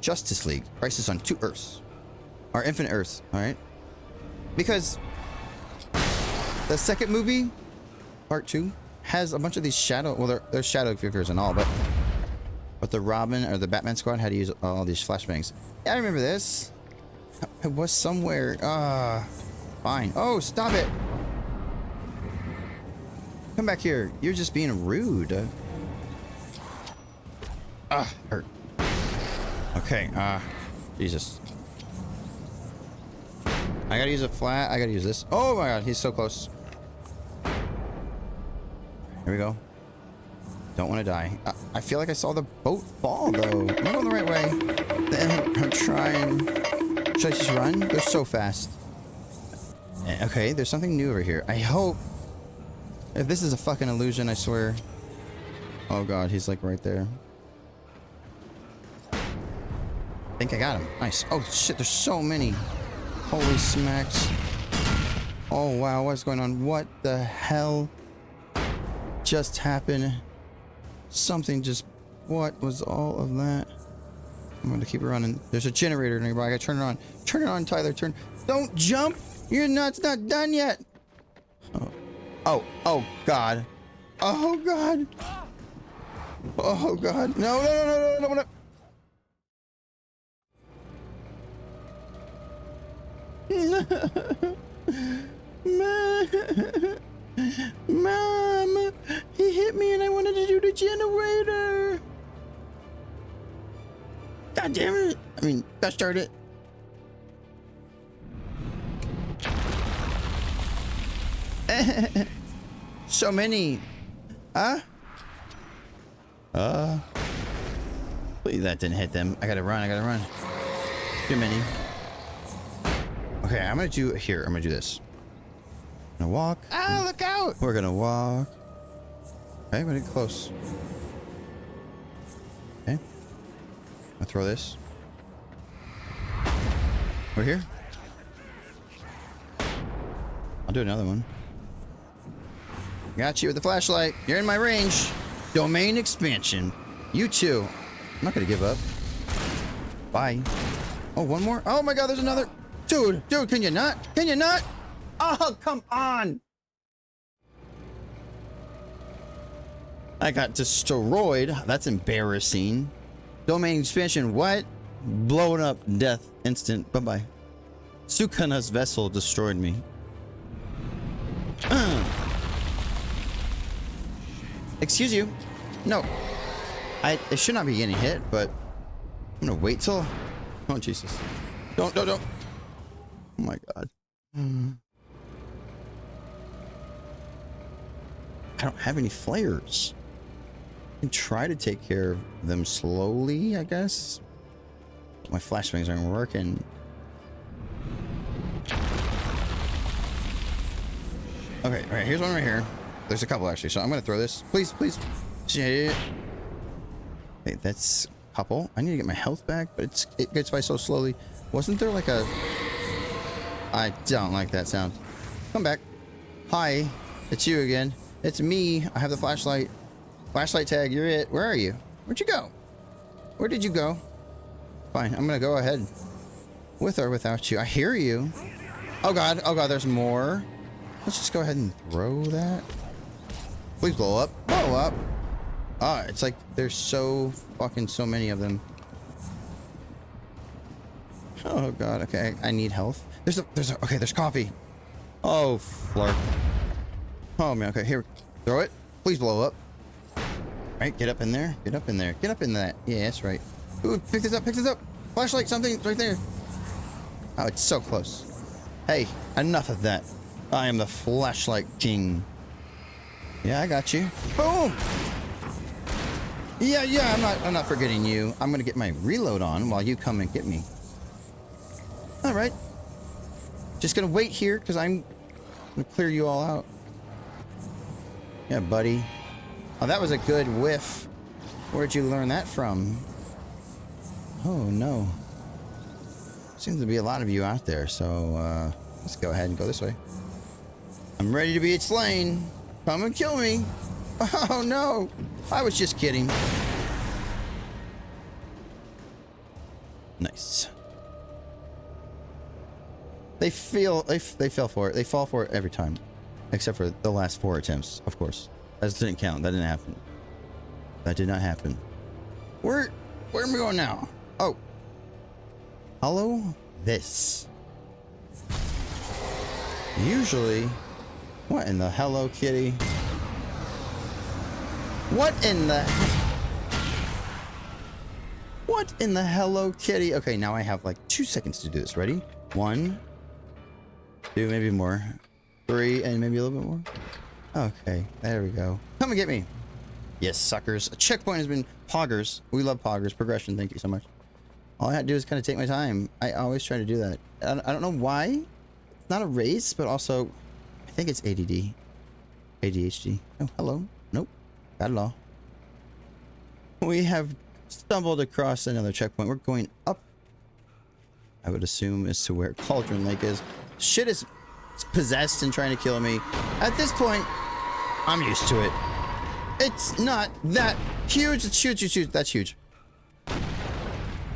Justice League. Crisis on 2 Earths. Or Infinite Earths, alright? Because the second movie, part 2, has a bunch of these shadow... Well, there's shadow figures and all, but the Robin or the Batman squad had to use all these flashbangs. Yeah, I remember this. It was somewhere. Fine. Oh, stop it. Come back here. You're just being rude. Hurt. Okay, Jesus. I gotta use a flat. I gotta use this. Oh my god, he's so close. Here we go. Don't want to die. I feel like I saw the boat fall, though. Am I going the right way? I'm trying. Should I just run? They're so fast. Okay, there's something new over here. I hope. If this is a fucking illusion, I swear. Oh god, he's like right there. I think I got him. Nice. Oh shit, there's so many. Holy smacks. Oh wow, what's going on? What the hell just happened? Something just... What was all of that? I'm gonna keep running. There's a generator nearby. I gotta turn it on. Turn it on, Tyler. Turn... Don't jump! You're not... It's not done yet! Oh. Oh, God. Oh, God. Oh, God. No. Mom, he hit me and I wanted to do the generator. God damn it. I mean, gosh darn it. So many. Please, that didn't hit them. I gotta run. Too many. Okay, I'm gonna do here. I'm gonna do this. I'm gonna walk. Ah, look out! We're gonna walk. Okay, we're getting close. Okay. I'll throw this. We're here. I'll do another one. Got you with the flashlight. You're in my range. Domain expansion. You too. I'm not gonna give up. Bye. Oh, one more? Oh my god, there's another. Dude, can you not? Can you not? Oh, come on. I got destroyed. That's embarrassing. Domain expansion. What? Blowing up. Death. Instant. Bye-bye. Sukana's vessel destroyed me. Excuse you. No. I should not be getting hit, but I'm gonna wait till... Oh, Jesus. Don't. Oh my God. I don't have any flares. I can try to take care of them slowly, I guess. My flashbangs aren't working. Okay, alright, here's one right here. There's a couple actually, so I'm gonna throw this. Please. Yeah. Wait, that's a couple. I need to get my health back, but it gets by so slowly. Wasn't there like a... I don't like that sound. Come back. Hi, it's you again. It's me. I have the flashlight. Flashlight tag, you're it. Where are you? Where'd you go? Where did you go? Fine, I'm gonna go ahead. With or without you. I hear you. Oh God, there's more. Let's just go ahead and throw that. Please blow up. Blow up. Ah, it's like there's so many of them. Oh God, okay, I need health. There's coffee. Oh, flark. Oh man, okay, here, throw it. Please blow up. All right, get up in there. Get up in there. Get up in that. Yeah, that's right. Ooh, pick this up. Flashlight, something right there. Oh, it's so close. Hey, enough of that. I am the flashlight king. Yeah, I got you. Boom. Yeah, I'm not forgetting you. I'm gonna get my reload on while you come and get me. All right. Just gonna wait here because I'm gonna clear you all out. Yeah, buddy. Oh, that was a good whiff. Where'd you learn that from? Oh, no. Seems to be a lot of you out there, so let's go ahead and go this way. I'm ready to be slain. Come and kill me. Oh, no. I was just kidding. Nice. They fell for it. They fall for it every time. Except for the last 4 attempts, of course. That didn't count. That didn't happen. That did not happen. Where am I going now? Oh. Hello? This. Usually... What in the Hello Kitty? What in the... What in the Hello Kitty? Okay, now I have like 2 seconds to do this. Ready? 1, 2, maybe more. 3, and maybe a little bit more. Okay, there we go. Come and get me. Yes, suckers. A checkpoint has been... Poggers. We love poggers. Progression, thank you so much. All I had to do is kind of take my time. I always try to do that. I don't know why. It's not a race, but also... I think it's ADD. ADHD. Oh, hello. Nope. Got it all. We have stumbled across another checkpoint. We're going up. I would assume as to where Cauldron Lake is. Shit is possessed and trying to kill me. At this point, I'm used to it. It's not that huge. It's huge. That's huge.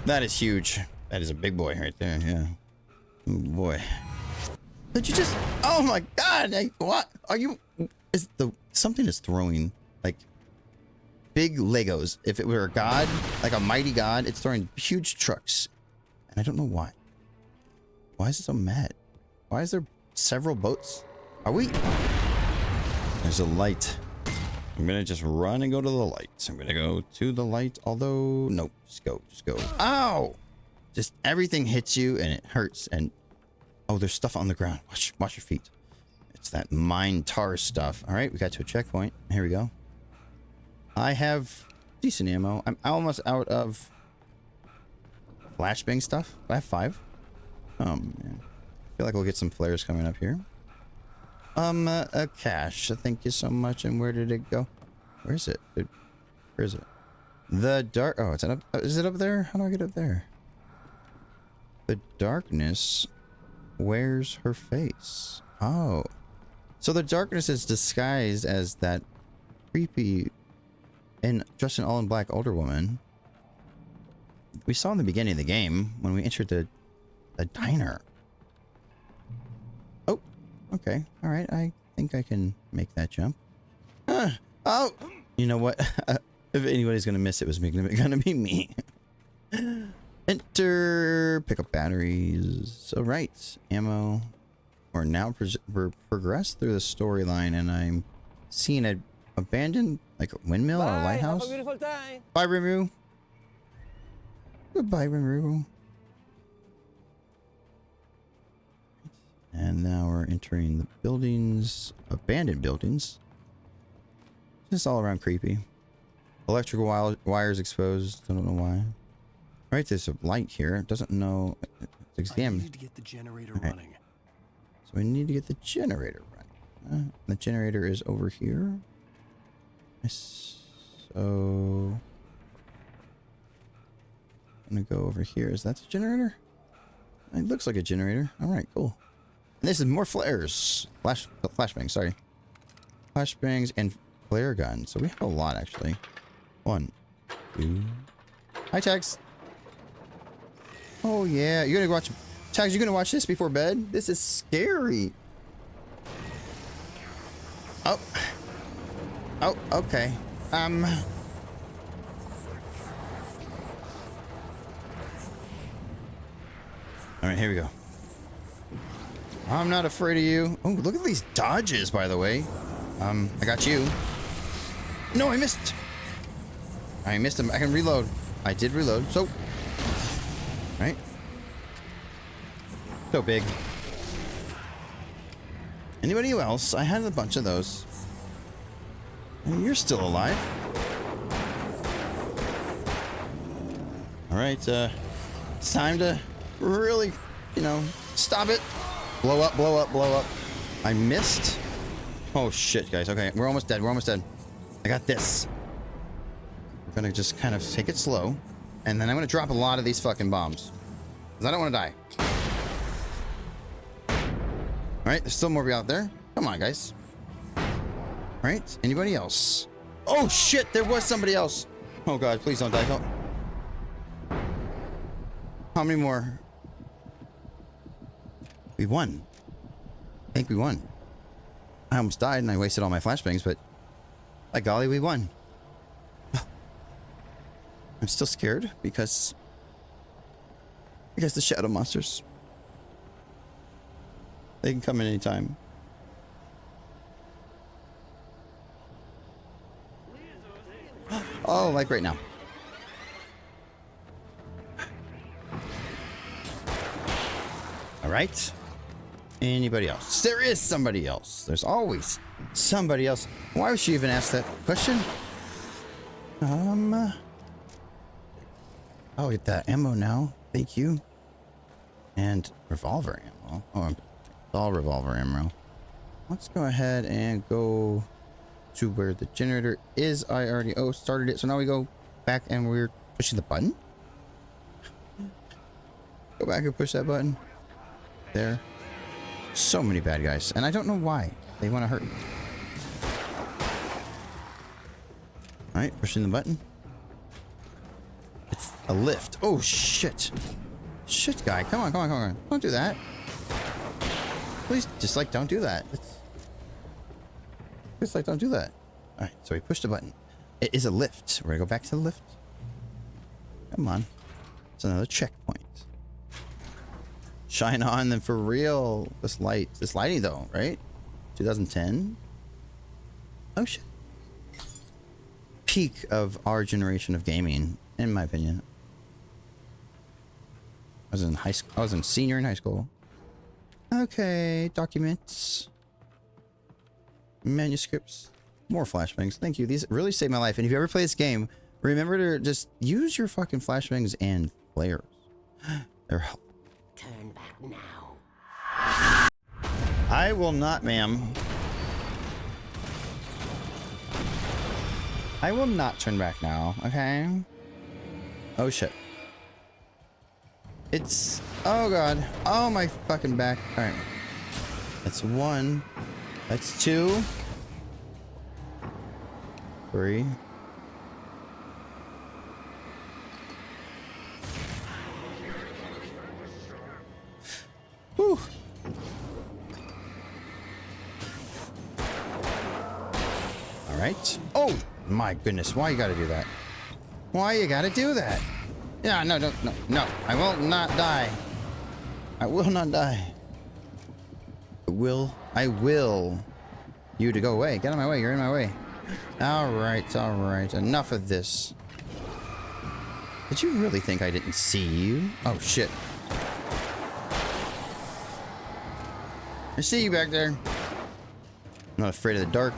That is huge. That is a big boy right there. Yeah. Oh boy. Did you just... Oh my God. What are you... Something is throwing like big Legos. If it were a god, like a mighty god, it's throwing huge trucks. And I don't know why. Why is it so mad? Why is there several boats? Are we... There's a light. I'm gonna just run and go to the light. I'm gonna go to the light, although... Nope, just go. Ow! Just everything hits you and it hurts and... Oh, there's stuff on the ground. Watch your feet. It's that mine tar stuff. Alright, we got to a checkpoint. Here we go. I have decent ammo. I'm almost out of... flashbang stuff. I have 5. Oh, man. I feel like we'll get some flares coming up here. A cache. Thank you so much. And where did it go? Where is it? Where is it? The dark... Oh, it's up... Is it up there? How do I get up there? The darkness wears her face. Oh. So the darkness is disguised as that creepy and dressed in all in black older woman we saw in the beginning of the game when we entered the diner. Oh, okay. All right. I think I can make that jump. Oh, you know what? If anybody's going to miss it, was gonna be me. Enter. Pick up batteries. All right. Ammo. We're now progressed through the storyline, and I'm seeing an abandoned, like a windmill or a lighthouse. Have a beautiful time. Bye, Rimuru. Goodbye, Rimuru. And now we're entering the buildings, abandoned buildings. Just all around creepy. Electrical wires exposed. Don't know why. Right, there's a light here. It doesn't know. It's I examine. needed to get the generator Okay. running. So we need to get the generator running. The generator is over here. So I'm gonna go over here. Is that the generator? It looks like a generator. All right, cool. And this is more flares. Flashbangs, sorry. Flashbangs and flare guns. So we have a lot, actually. 1, 2. Hi, Tags. Oh, yeah. You're gonna watch... Tags, you're gonna watch this before bed? This is scary. Oh. Oh, okay. Alright, here we go. I'm not afraid of you. Oh, look at these dodges, by the way. I got you. No, I missed. I missed him. I can reload. I did reload. So. Right. So big. Anybody else? I had a bunch of those. And you're still alive. Alright, it's time to really, you know, stop it. Blow up, blow up, blow up. I missed. Oh shit, guys. Okay, we're almost dead. We're almost dead. I got this. We're gonna just kind of take it slow. And then I'm gonna drop a lot of these fucking bombs. Because I don't want to die. Alright, there's still more out there. Come on, guys. Alright, anybody else? Oh shit, there was somebody else. Oh god, please don't die. Don't. How many more? We won. I think we won. I almost died and I wasted all my flashbangs, but by golly, we won. I'm still scared because the shadow monsters. They can come in any time. Oh, like right now. All right. Anybody else? There is somebody else. There's always somebody else. Why would she even ask that question? I'll get that ammo now. Thank you. And revolver ammo. Oh, it's all revolver ammo. Let's go ahead and go to where the generator is. I already started it. So now we go back and we're pushing the button. Go back and push that button. There. So many bad guys. And I don't know why. They want to hurt me. Alright, pushing the button. It's a lift. Oh, shit. Shit, guy. Come on, come on, come on. Don't do that. Please, just like, don't do that. Just like, don't do that. Alright, so we pushed the button. It is a lift. We're gonna go back to the lift. Come on. It's another checkpoint. Shine on them for real. This lighting though, right? 2010. Oh shit. Peak of our generation of gaming, in my opinion. I was in high school. I was in senior in high school. Okay, documents, manuscripts, more flashbangs. Thank you. These really saved my life. And if you ever play this game, remember to just use your fucking flashbangs and flares. They're helpful. Turn back now. I will not, ma'am. I will not turn back now, okay? Oh shit. It's... Oh god. Oh my fucking back. Alright. That's 1. That's 2. 3. Whew. Alright. Oh my goodness. Why you gotta do that? Why you gotta do that? Yeah, no, no, no, no. I will not die. I will not die. I will. You to go away. Get out of my way. You're in my way. Alright, alright. Enough of this. Did you really think I didn't see you? Oh, shit. I see you back there. I'm not afraid of the dark.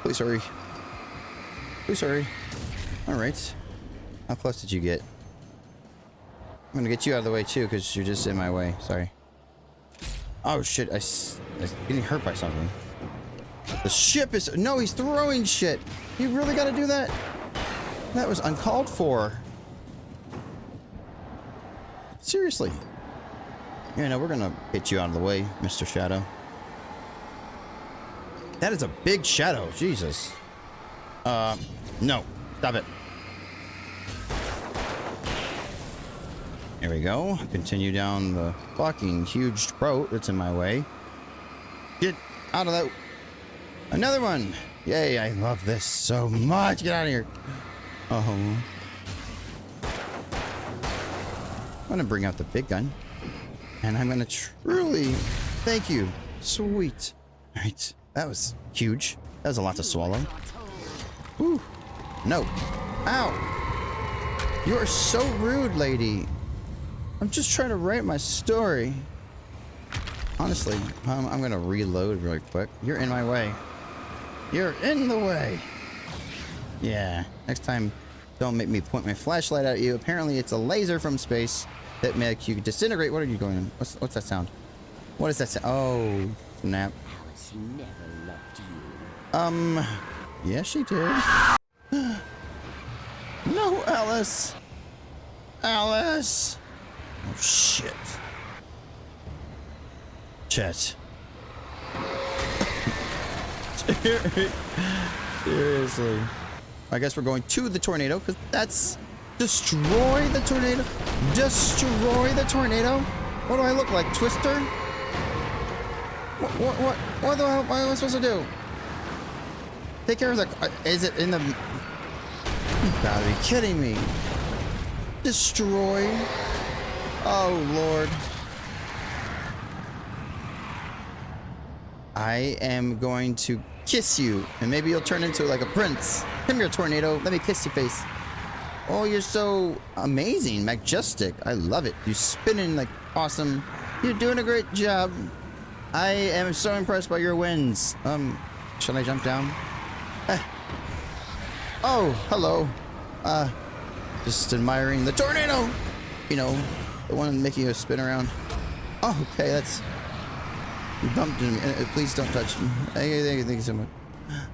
Please hurry. Please hurry. Alright. How close did you get? I'm gonna get you out of the way too, because you're just in my way. Sorry. Oh shit, I'm getting hurt by something. The ship is... No, he's throwing shit. You really gotta do that? That was uncalled for. Seriously. Yeah, no, we're gonna get you out of the way, Mr. Shadow. That is a big shadow. Jesus. No. Stop it. There we go. Continue down the fucking huge throat that's in my way. Get out of that. Another one. Yay, I love this so much. Get out of here. Oh. I'm gonna bring out the big gun. And I'm gonna truly... Thank you. Sweet. Alright. That was huge. That was a lot to swallow. Whew. No. Ow. You are so rude, lady. I'm just trying to write my story. Honestly, I'm gonna reload really quick. You're in my way. You're in the way. Yeah. Next time, don't make me point my flashlight at you. Apparently, it's a laser from space that makes you disintegrate. What are you going? What's that sound? What is that sound? Oh, snap. Alice never loved you. Yeah, she did. No, Alice. Alice. Oh, shit. Chet. Seriously. I guess we're going to the tornado, because that's... Destroy the tornado. Destroy the tornado. What do I look like? Twister? What the hell am I supposed to do? Take care of the... Is it in the... You gotta be kidding me. Destroy. Oh, Lord. I am going to kiss you, and maybe you'll turn into like a prince. Come here, tornado. Let me kiss your face. Oh, you're so amazing, majestic. I love it. You spinning like awesome. You're doing a great job. I am so impressed by your wins. Shall I jump down? Oh, hello. Just admiring the tornado. You know, the one making you spin around. Oh, okay, that's... You bumped into me. Please don't touch me. Thank you so much.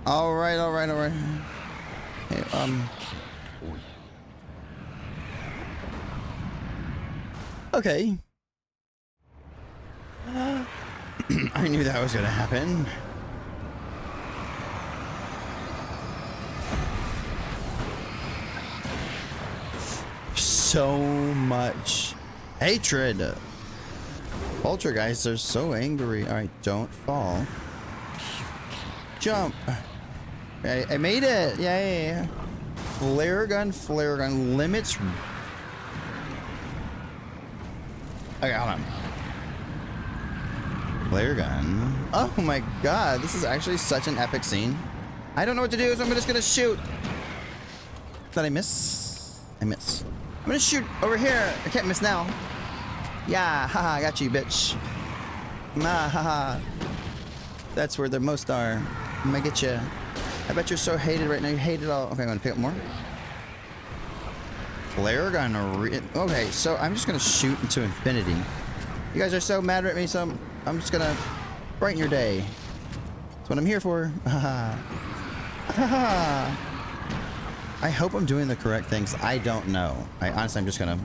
Alright. Hey, okay. I knew that was gonna happen. So much hatred. Poltergeists are so angry. Alright, don't fall. Jump. I made it. Yeah. Flare gun. Limits. Okay, hold on. Flare gun. Oh my god, this is actually such an epic scene. I don't know what to do, so I'm just gonna shoot. Did I miss? I miss. I'm gonna shoot over here. I can't miss now. Yeah, haha, I got you, bitch. Nah, haha. That's where the most are. I'm gonna get you. I bet you're so hated right now. You hate it all. Okay, I'm gonna pick up more. Flare gun. Okay, so I'm just gonna shoot into infinity. You guys are so mad at me, so I'm just gonna brighten your day. That's what I'm here for. Haha. Haha. I hope I'm doing the correct things. I don't know. Honestly, I'm just gonna...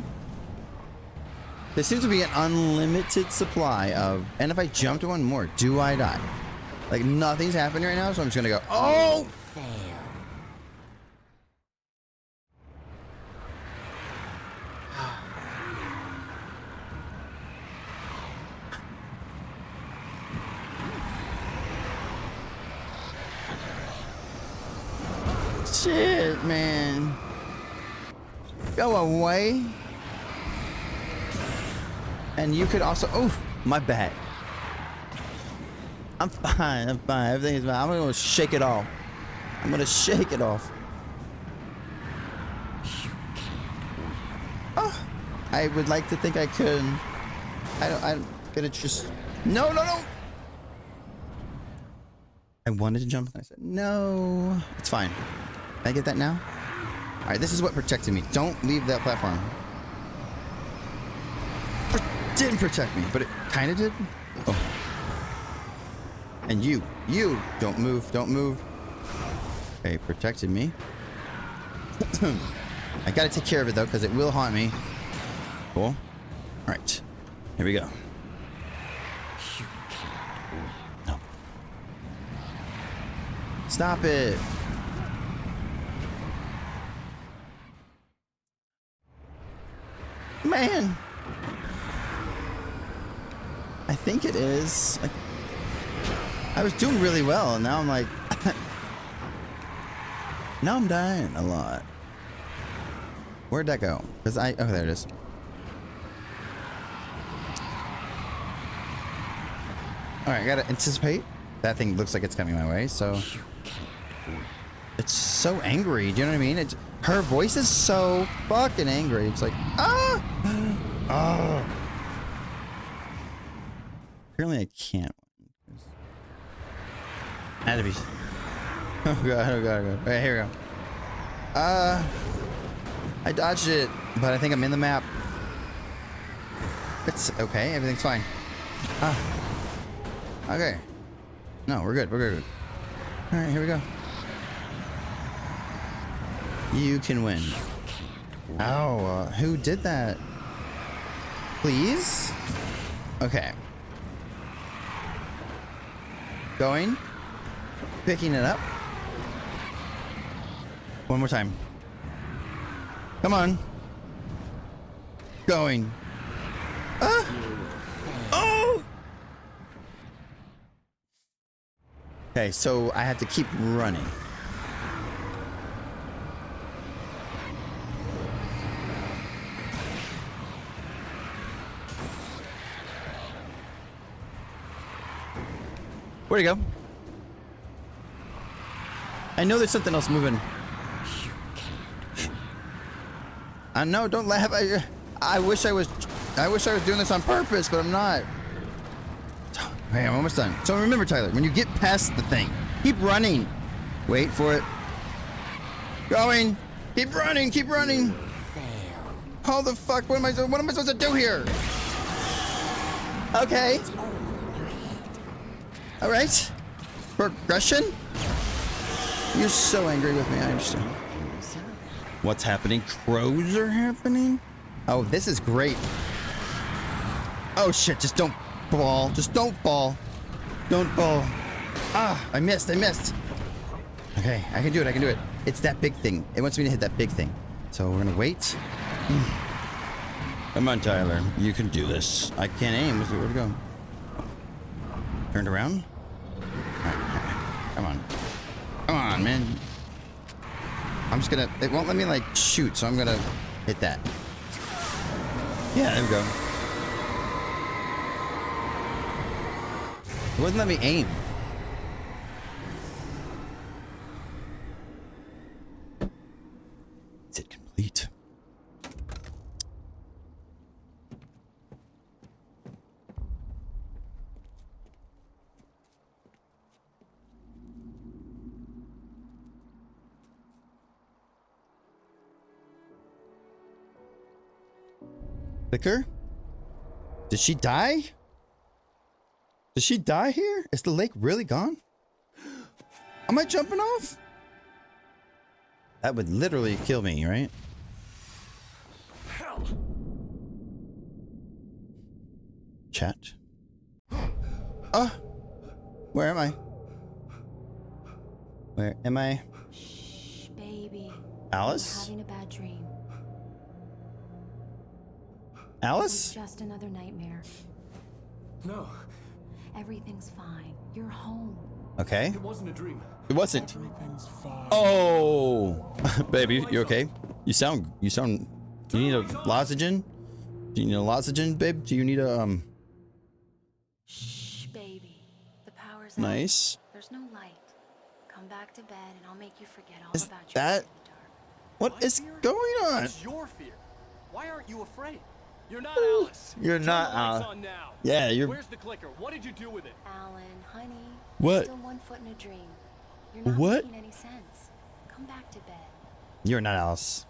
There seems to be an unlimited supply of... And if I jump to one more, do I die? Like, nothing's happening right now, so I'm just gonna go... Oh! Shit, man. Go away. And you could also... Oh, my bad. I'm fine. I'm fine. Everything is fine. I'm going to shake it off. I'm going to shake it off. Oh, I would like to think I could. I'm gonna just... No, no, no! I wanted to jump and I said, no. It's fine. Can I get that now? Alright, this is what protected me. Don't leave that platform. Didn't protect me, but it kind of did. Oh. And you don't move, don't move. Okay, protected me. I gotta take care of it though, because it will haunt me. Cool. Alright. Here we go. No. Stop it. Man. I think it is. I was doing really well, and now I'm like... now I'm dying a lot. Where'd that go? Because oh, there it is. Alright, I gotta anticipate. That thing looks like it's coming my way, so... It's so angry, do you know what I mean? Her voice is so fucking angry. It's like, ah! Oh. Apparently I can't. Had to be... Oh god, oh god, oh god. Alright, here we go. I dodged it, but I think I'm in the map. It's okay, everything's fine. Okay. No, we're good, we're good. Alright, here we go. You can win. Ow, who did that? Please? Okay. Going. Picking it up. One more time. Come on. Going. Oh! Okay, so I have to keep running. Where'd he go? I know there's something else moving. I know, don't laugh. I wish I was doing this on purpose, but I'm not. Okay, I'm almost done. So remember, Tyler, when you get past the thing, keep running. Wait for it. Going. Keep running. Keep running. How the fuck? What am I supposed to do here? Okay. All right. Progression. You're so angry with me. I understand. What's happening? Crows are happening? Oh, this is great. Oh shit, just don't fall. Just don't fall. Don't fall. Ah, I missed. Okay, I can do it. It's that big thing. It wants me to hit that big thing. So we're gonna wait. Come on, Tyler. You can do this. I can't aim. Where'd it go? Turned around? Alright, come on. Come on, man. I'm just gonna... It won't let me, like, shoot, so I'm gonna hit that. Yeah, there we go. It wouldn't let me aim. Is it complete? Clicker? Did she die? Did she die here? Is the lake really gone? Am I jumping off? That would literally kill me, right? Hell. Chat. Where am I? Where am I? Shh, baby. Alice? I'm having a bad dream. Alice? It's just another nightmare. No, Everything's fine. You're home. Okay. it wasn't a dream. It wasn't. Everything's fine. Oh, baby, you okay? You sound Do you need a lozenge? Do you need a lozenge, babe? Do you need a Shh, baby. The power's Nice. out. There's no light. Come back to bed and I'll make you forget all Is about your that life in the dark. what is going on? It's your fear. Why aren't you afraid? You're not Alice. You're Turn not the lights Alice. on now. Yeah, you're. Where's the clicker? What did you do with it? Alan, honey. What? You're still 1 foot in a dream. You're not What? making any sense. Come back to bed. You're not Alice.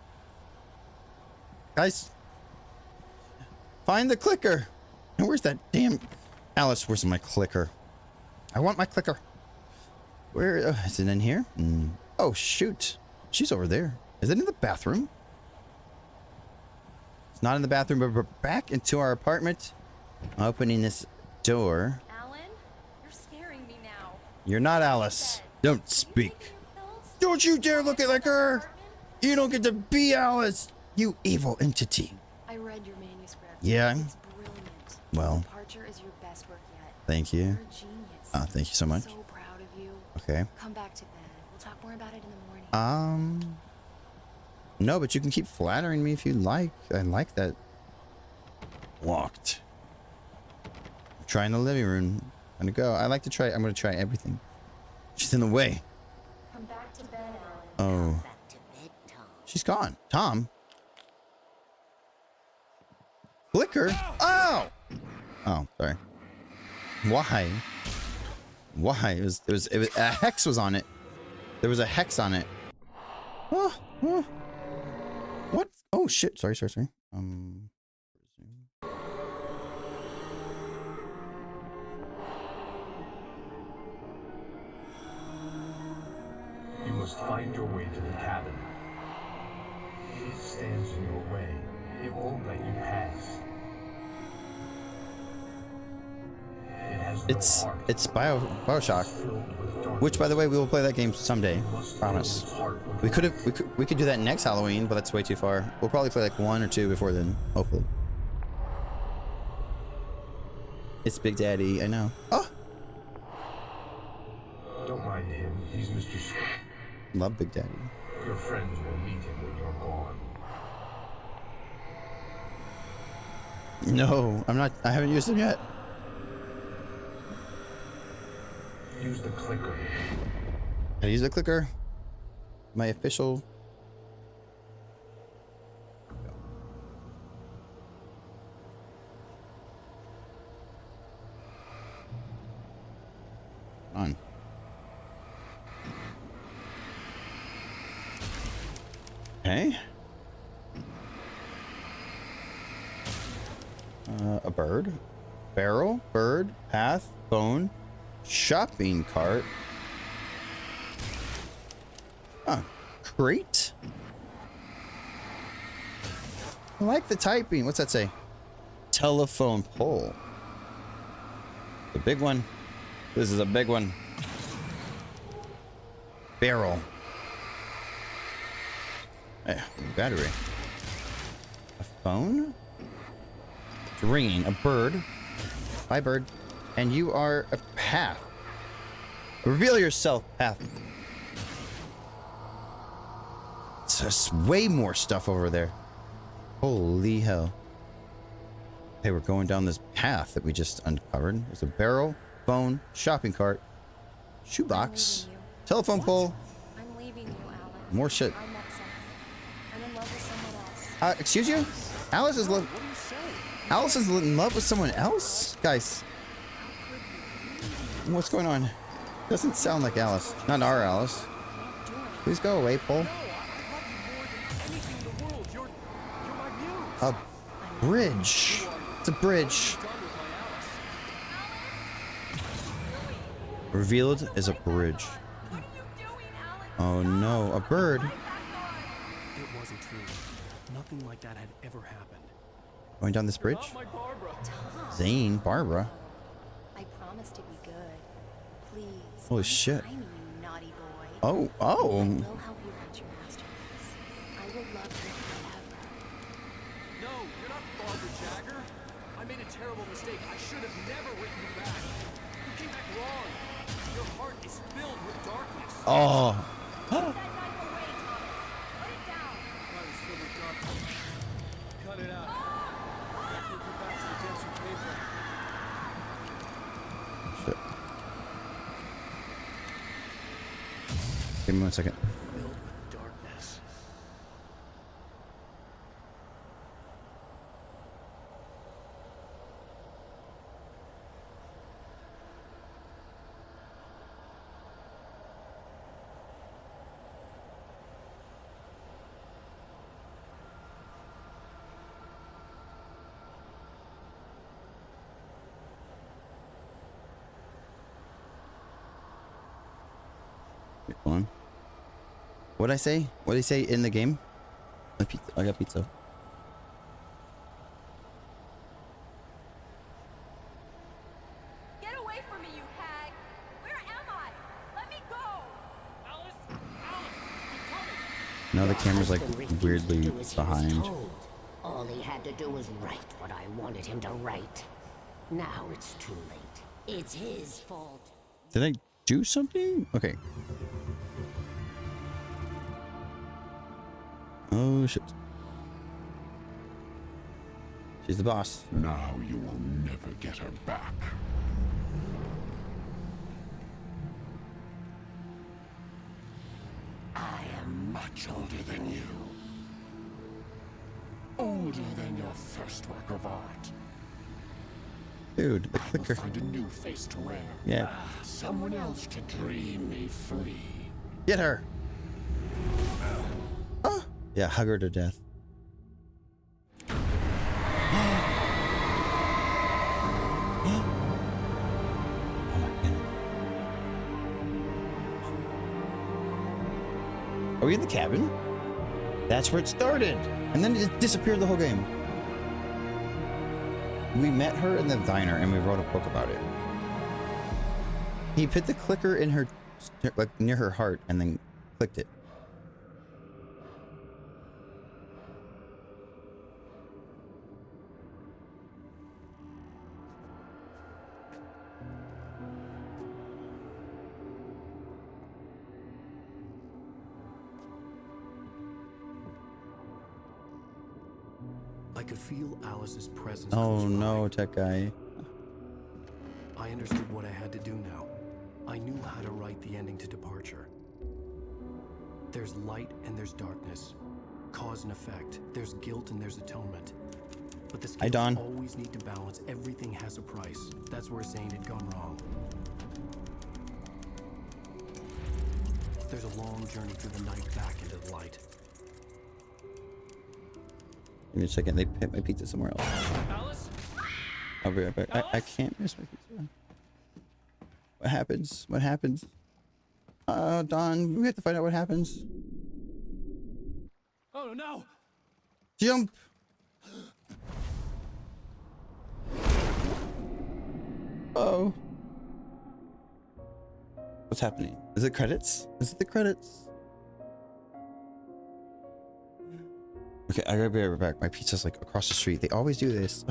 Guys, find the clicker. And where's that damn Alice? Where's my clicker? I want my clicker. Where is it in here? Oh shoot, she's over there. Is it in the bathroom? It's not in the bathroom, but we're back into our apartment. Opening this door. Alan, you're scaring me now. You're not Alice. Don't speak. Don't you dare look at like her. You don't get to be Alice, you evil entity. I read your manuscript. Yeah? It's brilliant. Well. Departure is your best work yet. Thank you. You're a genius. Thank you so much. So proud of you. Okay. Come back to bed. We'll talk more about it in the morning. No, but you can keep flattering me if you like. I like that. Locked. I'm trying the living room. I'm gonna go. I like to try. I'm gonna try everything. She's in the way. Come back to bed, Alan. Oh. Back to bed, Tom. She's gone. Tom. Clicker. Oh. Oh, sorry. Why? Why? It was a hex was on it. There was a hex on it. Oh, oh. What? Oh shit. Sorry. You must find your way to the cabin. It stands in your way. It won't let you pass. It has no heart. It's Bioshock, Filled with darkness. which by the way we will play that game someday. You must Promise. fill its heart with We could do that next Halloween, but that's way too far. We'll probably play like 1 or 2 before then, hopefully. It's Big Daddy, I know. Oh, Don't mind him. He's Mr. Scott. love Big Daddy. Your friends will meet him when you're gone. No, I'm not. I haven't used him yet. Use the clicker. I use the clicker. My official. On. Okay. A bird, barrel, bird, path, bone, shopping cart. Crate. I like the typing. What's that say? Telephone pole. The big one. This is a big one. Barrel. Battery. A phone? It's ringing. A bird. Bye, bird. And you are a path. Reveal yourself, path. It's way more stuff over there. Holy hell. Okay, we're going down this path that we just uncovered. There's a barrel, phone, shopping cart, shoebox, telephone pole. I'm leaving you, Alan. More shit. I met someone. I'm in love with someone else. Excuse you? Alice is What do you say? Alice is in love with someone else? Guys, what's going on? Doesn't sound like Alice. Not our Alice. Please go away, Paul. A bridge. It's a bridge. Revealed as a bridge. Oh no, a bird. It wasn't true. Nothing like that had ever happened. Going down this bridge? Not my Barbara. Zane, Barbara. I promise to be good. Please. Holy shit. I'm you naughty boy. Oh. I will help you write your masterpiece. I will love you forever. No, you're not Barbara Jagger. I made a terrible mistake. I should have never written you back. You came back wrong. Your heart is filled with darkness. Oh. I was filled with darkness. Give me 1 second. Filled with darkness. Wait, hold on. What'd I say? What'd he say in the game? I got pizza. Get away from me, you hag! Where am I? Let me go! Alice! Alice! I'm coming! Now the camera's like Husband weirdly refused to do as he was behind. told. All he had to do was write what I wanted him to write. Now it's too late. It's his fault. Did I do something? Okay. Oh shit. She's the boss. Now you will never get her back. I am much older than you. Older than your first work of art. Dude, the I will clicker. find a new face to wear. Yeah. Someone else to dream me free. Get her. Oh. Yeah, hug her to death. Oh my goodness. Are we in the cabin? That's where it started. And then it disappeared the whole game. We met her in the diner and we wrote a book about it. He put the clicker in her, like near her heart, and then clicked it. I could feel Alice's presence. Oh close by. no, tech guy. I understood what I had to do now. I knew how to write the ending to Departure. There's light and there's darkness. Cause and effect. There's guilt and there's atonement. But the Hi, skills Don. always need to balance. Everything has a price. That's where Zane had gone wrong. There's a long journey through the night back into the light. Give me a second. They hit my pizza somewhere else. Alice? I'll be right back. I can't miss my pizza. What happens? What happens? Don, we have to find out what happens. Oh no! Jump! Oh. What's happening? Is it credits? Is it the credits? Okay, I gotta be right back. My pizza's like across the street. They always do this.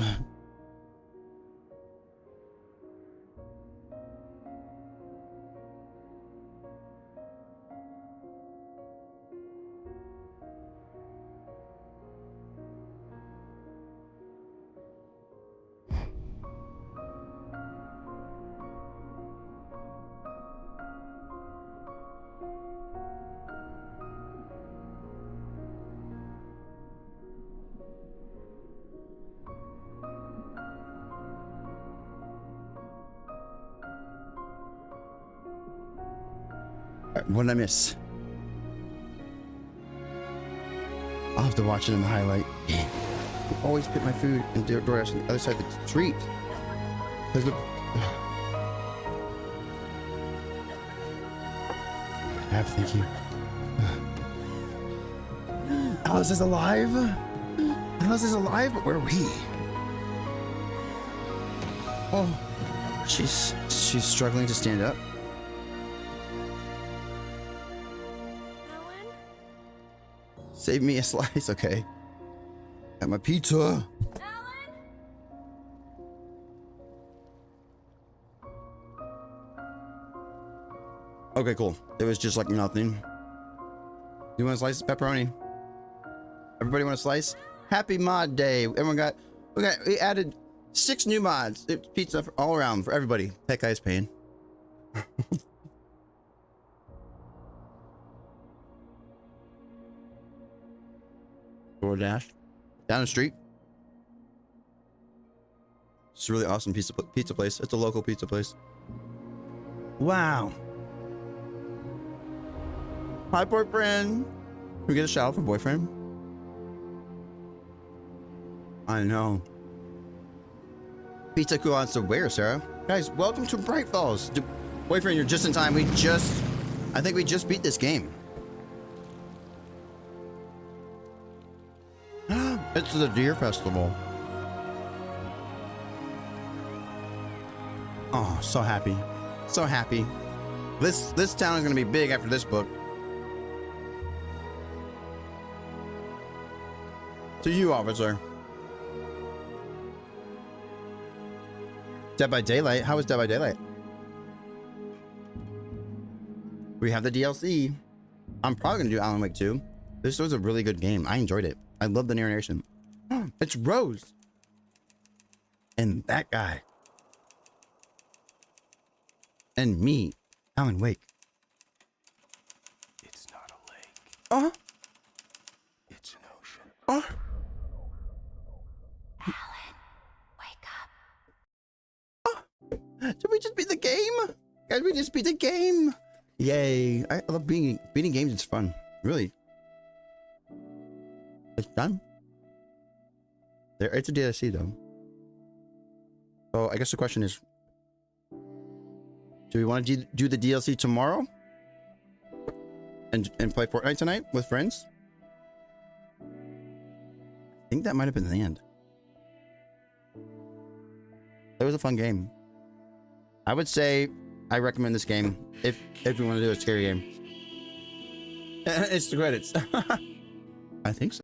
What did I miss? I'll have to watch it in the highlight. I always put my food in DoorDash on the other side of the street. Thank you. Alice is alive? Alice is alive? But where are we? Oh, she's struggling to stand up. Save me a slice, okay. Got my pizza. Okay, cool. It was just like nothing. You want a slice of pepperoni? Everybody want a slice? Happy mod day. Everyone we added 6 new mods. It's pizza all around for everybody. That guy's paying. DoorDash. Down the street. It's a really awesome pizza place. It's a local pizza place. Wow. Hi, boyfriend. Can we get a shout out from boyfriend? I know. Pizza coupons to where, Sarah? Guys, welcome to Bright Falls. Boyfriend, you're just in time. I think we just beat this game. It's the Deer Festival. Oh, so happy. So happy. This town is gonna be big after this book. To you, officer. Dead by Daylight? How was Dead by Daylight? We have the DLC. I'm probably gonna do Alan Wake 2. This was a really good game. I enjoyed it. I love the narration. It's Rose. And that guy. And me, Alan Wake. It's not a lake. It's an ocean. Did we just beat the game? Guys, we just beat the game. Yay. I love beating games. It's fun. Really. It's done. It's a DLC though. So I guess the question is, do we want to do the DLC tomorrow? And play Fortnite tonight with friends? I think that might have been the end. It was a fun game. I would say I recommend this game if you want to do a scary game. It's the credits. I think so.